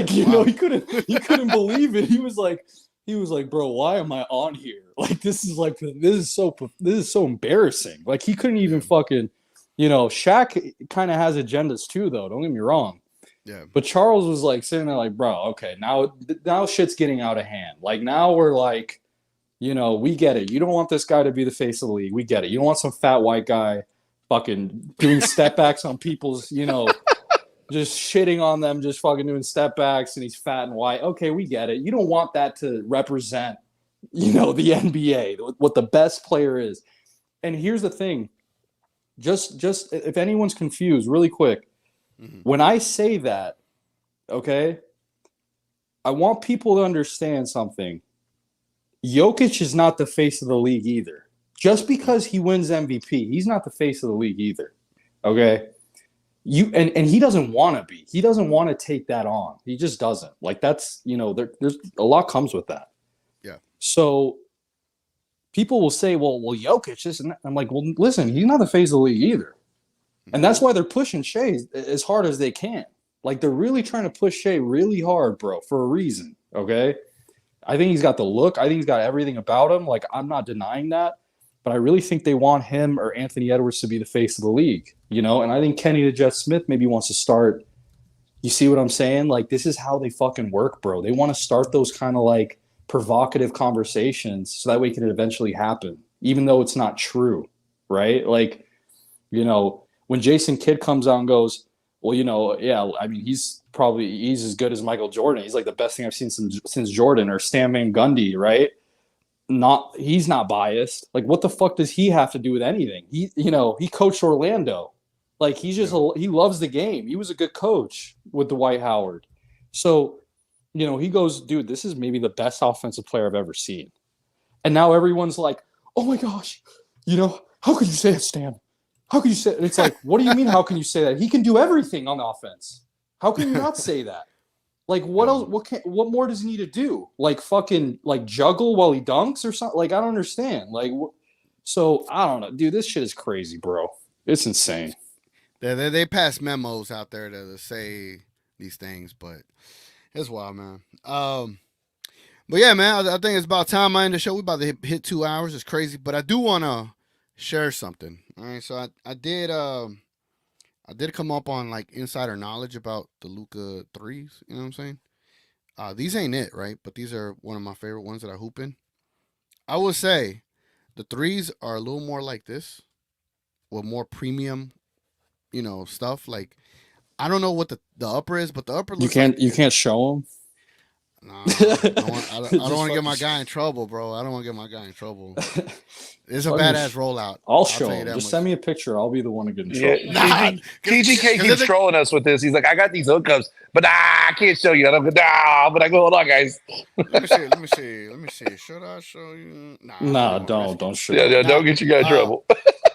he couldn't believe it. He was like, "Bro, why am I on here? Like, this is so embarrassing." Like, he couldn't even fucking, Shaq kind of has agendas too, though. Don't get me wrong. Yeah. But Charles was like sitting there like, bro, okay, now shit's getting out of hand. Like now we're like, we get it. You don't want this guy to be the face of the league. We get it. You don't want some fat white guy fucking doing step backs on people's, just shitting on them, just fucking doing step backs and he's fat and white. Okay, we get it. You don't want that to represent, the NBA, what the best player is. And here's the thing. Just if anyone's confused, really quick, when I say that, okay, I want people to understand something. Jokic is not the face of the league either. Just because he wins MVP, he's not the face of the league either. Okay? And he doesn't want to be. He doesn't want to take that on. He just doesn't. Like that's, there's a lot comes with that. Yeah. So people will say, well, Jokic isn't. I'm like, well, listen, he's not the face of the league either. And that's why they're pushing Shai as hard as they can. Like, they're really trying to push Shai really hard, bro, for a reason, okay? I think he's got the look. I think he's got everything about him. Like, I'm not denying that. But I really think they want him or Anthony Edwards to be the face of the league, And I think Kenny the Jet Smith maybe wants to start. You see what I'm saying? Like, this is how they fucking work, bro. They want to start those kind of, like, provocative conversations so that way it can eventually happen, even though it's not true, right? Like, when Jason Kidd comes out and goes, well, he's as good as Michael Jordan. He's like the best thing I've seen since Jordan, or Stan Van Gundy, right? He's not biased. Like, what the fuck does he have to do with anything? He coached Orlando. Like, he loves the game. He was a good coach with Dwight Howard. So, he goes, dude, this is maybe the best offensive player I've ever seen. And now everyone's like, oh my gosh, how could you say that, Stan? How can you say it? It's like, what do you mean, how can you say that? He can do everything on offense. How can you not say that? Like, what else? What more does he need to do? Like, fucking, like, juggle while he dunks or something? Like, I don't understand. Like, so, I don't know. Dude, this shit is crazy, bro. It's insane. They pass memos out there to say these things, but it's wild, man. But yeah, man, I think it's about time I end the show. We're about to hit 2 hours. It's crazy, but I do want to share something. All right, so I did come up on like insider knowledge about the LUKA threes. You know what I'm saying? These ain't it, right? But these are one of my favorite ones that I hoop in. I would say The threes are a little more like this, with more premium, stuff. Like I don't know what the upper is, but the upper looks You can't show them. Nah, I don't want to get my guy in trouble, bro. I don't want to get my guy in trouble. It's a badass rollout. I'll show you him. that Just much. send me a picture. I'll be the one to get in trouble. Yeah, TGK keeps trolling us with this. He's like, I got these hookups, but I can't show you. I don't go, but I go, hold on, guys. Let me see. Should I show you? Nah, don't show. Yeah, don't get your guy in trouble.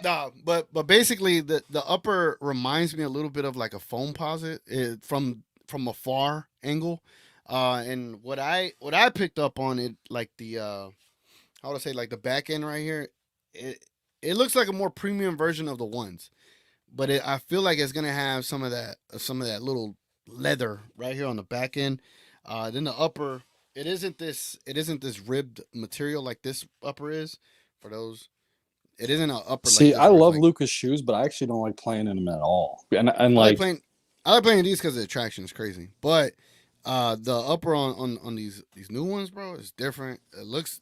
No, but basically the upper reminds me a little bit of like a foam posit from a far angle. And what I picked up on it, like the how would I say, like the back end right here, it looks like a more premium version of the ones, but I feel like it's gonna have some of that little leather right here on the back end. Then the upper, it isn't this ribbed material like this upper is. For those, it isn't an upper. See, like this I where it's love like, Luka's shoes, but I actually don't like playing in them at all. And I like like playing these because the attraction is crazy, but the upper on these new ones, bro, is different. It looks,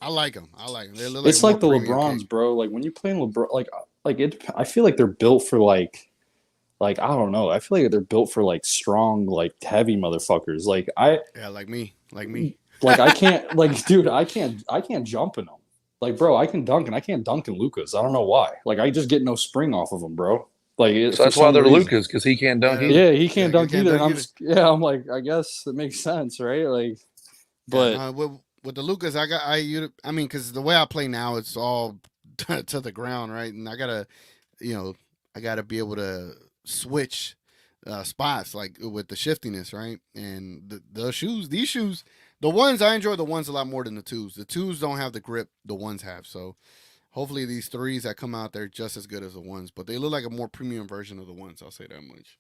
I like them. They look it's like the more premium LeBrons, bro. Like when you play in LeBron, like it. I feel like they're built for like I don't know. I feel like they're built for like strong, like heavy motherfuckers. Like like me. Like I can't, like dude, I can't jump in them. Like bro, I can dunk and I can't dunk in Luka's. I don't know why. Like I just get no spring off of them, bro. Like so that's why they're Luka's, because he can't dunk. Yeah, he can't dunk either. I'm like, I guess it makes sense, right? Like, but with the Luka's, I mean, because the way I play now, it's all to the ground, right? And I gotta be able to switch spots like with the shiftiness, right? And these shoes, the ones I enjoy the ones a lot more than the twos. The twos don't have the grip the ones have, so. Hopefully these threes that come out, they're just as good as the ones, but they look like a more premium version of the ones. I'll say that much.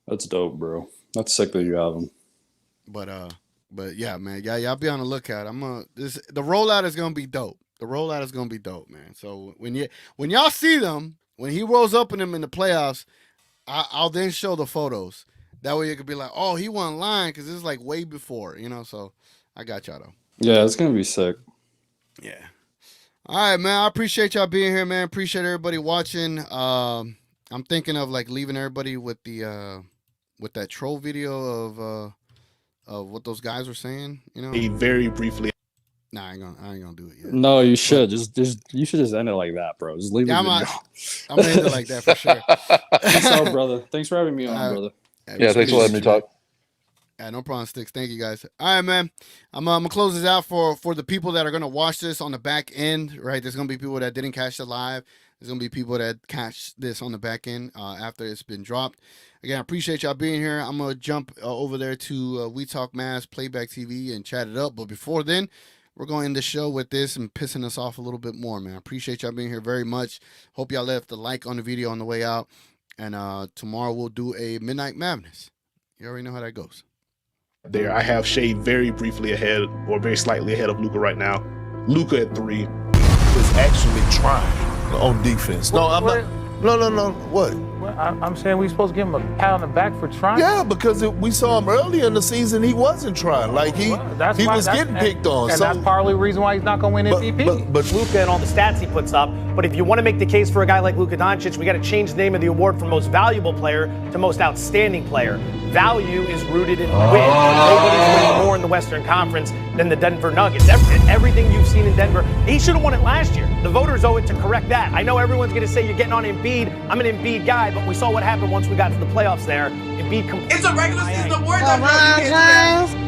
That's dope, bro. That's sick that you have them. But yeah, man, y'all be on the lookout. The rollout is gonna be dope. The rollout is gonna be dope, man. So when y'all see them, when he rolls up in them in the playoffs, I'll then show the photos. That way you could be like, oh, he won line because this is like way before, So I got y'all though. Yeah, it's gonna be sick. Yeah. All right, man. I appreciate y'all being here, man. Appreciate everybody watching. I'm thinking of like leaving everybody with the with that troll video of what those guys were saying. Very briefly. Nah, I ain't gonna do it yet. No, you should you should just end it like that, bro. Just leave it. I'm gonna end it like that for sure. Peace out, brother. Thanks for having me on, brother. Yeah, thanks for letting me talk. Yeah, no problem, Sticks. Thank you, guys. All right, man. I'm gonna close this out for the people that are gonna watch this on the back end. Right, there's gonna be people that didn't catch the live. There's gonna be people that catch this on the back end after it's been dropped. Again, I appreciate y'all being here. I'm gonna jump over there to We Talk Mavs Playback TV and chat it up. But before then, we're going to end the show with this and pissing us off a little bit more, man. I appreciate y'all being here very much. Hope y'all left a like on the video on the way out. And tomorrow we'll do a Midnight Madness. You already know how that goes. There, I have Shea very briefly ahead, or very slightly ahead of Luka right now. Luka at 3. Is actually trying on defense. No, I'm not. No. What? I'm saying we're supposed to give him a pat on the back for trying. Yeah, because we saw him earlier in the season. He wasn't trying. Like he was getting picked on. And that's partly the reason why he's not going to win MVP. But Luka and all the stats he puts up. But if you want to make the case for a guy like Luka Doncic, we got to change the name of the award from most valuable player to most outstanding player. Value is rooted in win. Nobody's winning more in the Western Conference than the Denver Nuggets. Everything you've seen in Denver, he should have won it last year. The voters owe it to correct that. I know everyone's going to say you're getting on Embiid. I'm an Embiid guy, but we saw what happened once we got to the playoffs there. Embiid completely. It's a regular season award.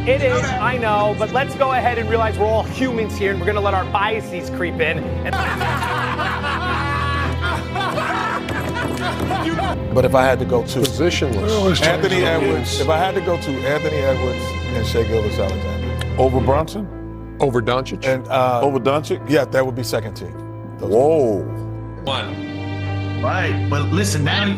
It is, I know, but let's go ahead and realize we're all humans here, and we're going to let our biases creep in. But if I had to go to positionless, Anthony Edwards. If I had to go to Anthony Edwards and Shea Gilgeous-Alexander over Brunson, over Doncic, and over Doncic, yeah, that would be second team. Whoa. One. Right, but listen now.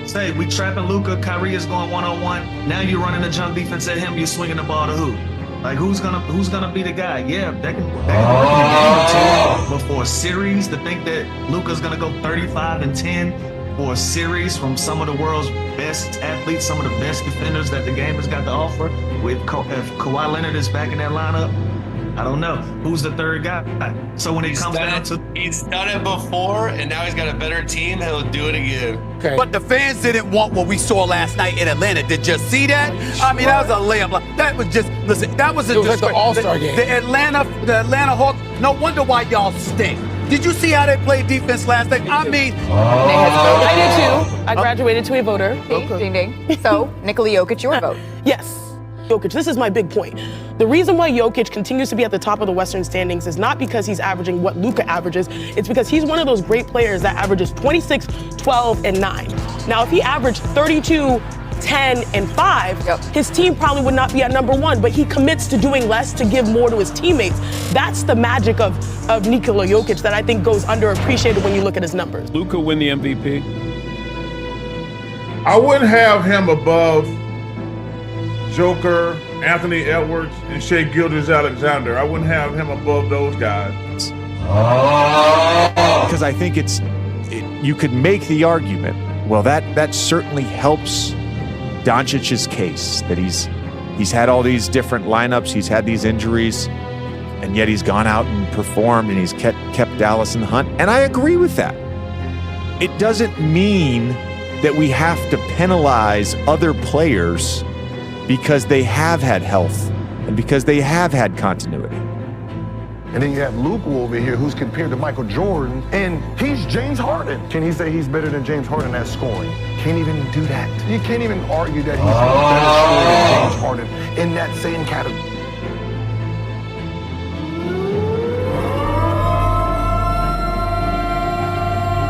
Say we trapping Luka, Kyrie is going 1-on-1. Now you're running the jump defense at him. You're swinging the ball to who? Like who's gonna be the guy? Yeah, that can work in a game or two. But for a series, to think that Luka's gonna go 35 and 10 for a series from some of the world's best athletes, some of the best defenders that the game has got to offer, if Kawhi Leonard is back in that lineup, I don't know. Who's the third guy? So when it comes down to he's done it before, and now he's got a better team. He'll do it again. Okay. But the fans didn't want what we saw last night in Atlanta. Did you see that? I mean, that was a layup. That was just listen. That was a It was like the All-Star game. The Atlanta Hawks. No wonder why y'all stink. Did you see how they played defense last night? I mean, I did too. I graduated to a voter. Ding, ding. So, Nikola Jokic, your vote. Yes. Jokic, this is my big point. The reason why Jokic continues to be at the top of the Western standings is not because he's averaging what Luka averages. It's because he's one of those great players that averages 26, 12, and 9. Now, if he averaged 32, 10, and 5, his team probably would not be at number 1, but he commits to doing less to give more to his teammates. That's the magic of Nikola Jokic that I think goes underappreciated when you look at his numbers. Luka win the MVP? I wouldn't have him above Joker, Anthony Edwards, and Shai Gilgeous-Alexander. I wouldn't have him above those guys. Because I think you could make the argument, well, that certainly helps Doncic's case, that he's had all these different lineups, he's had these injuries, and yet he's gone out and performed, and he's kept Dallas in the hunt. And I agree with that. It doesn't mean that we have to penalize other players because they have had health and because they have had continuity. And then you have Luka over here who's compared to Michael Jordan, and he's James Harden. Can he say he's better than James Harden at scoring? Can't even do that. You can't even argue that he's a better scorer than James Harden in that same category.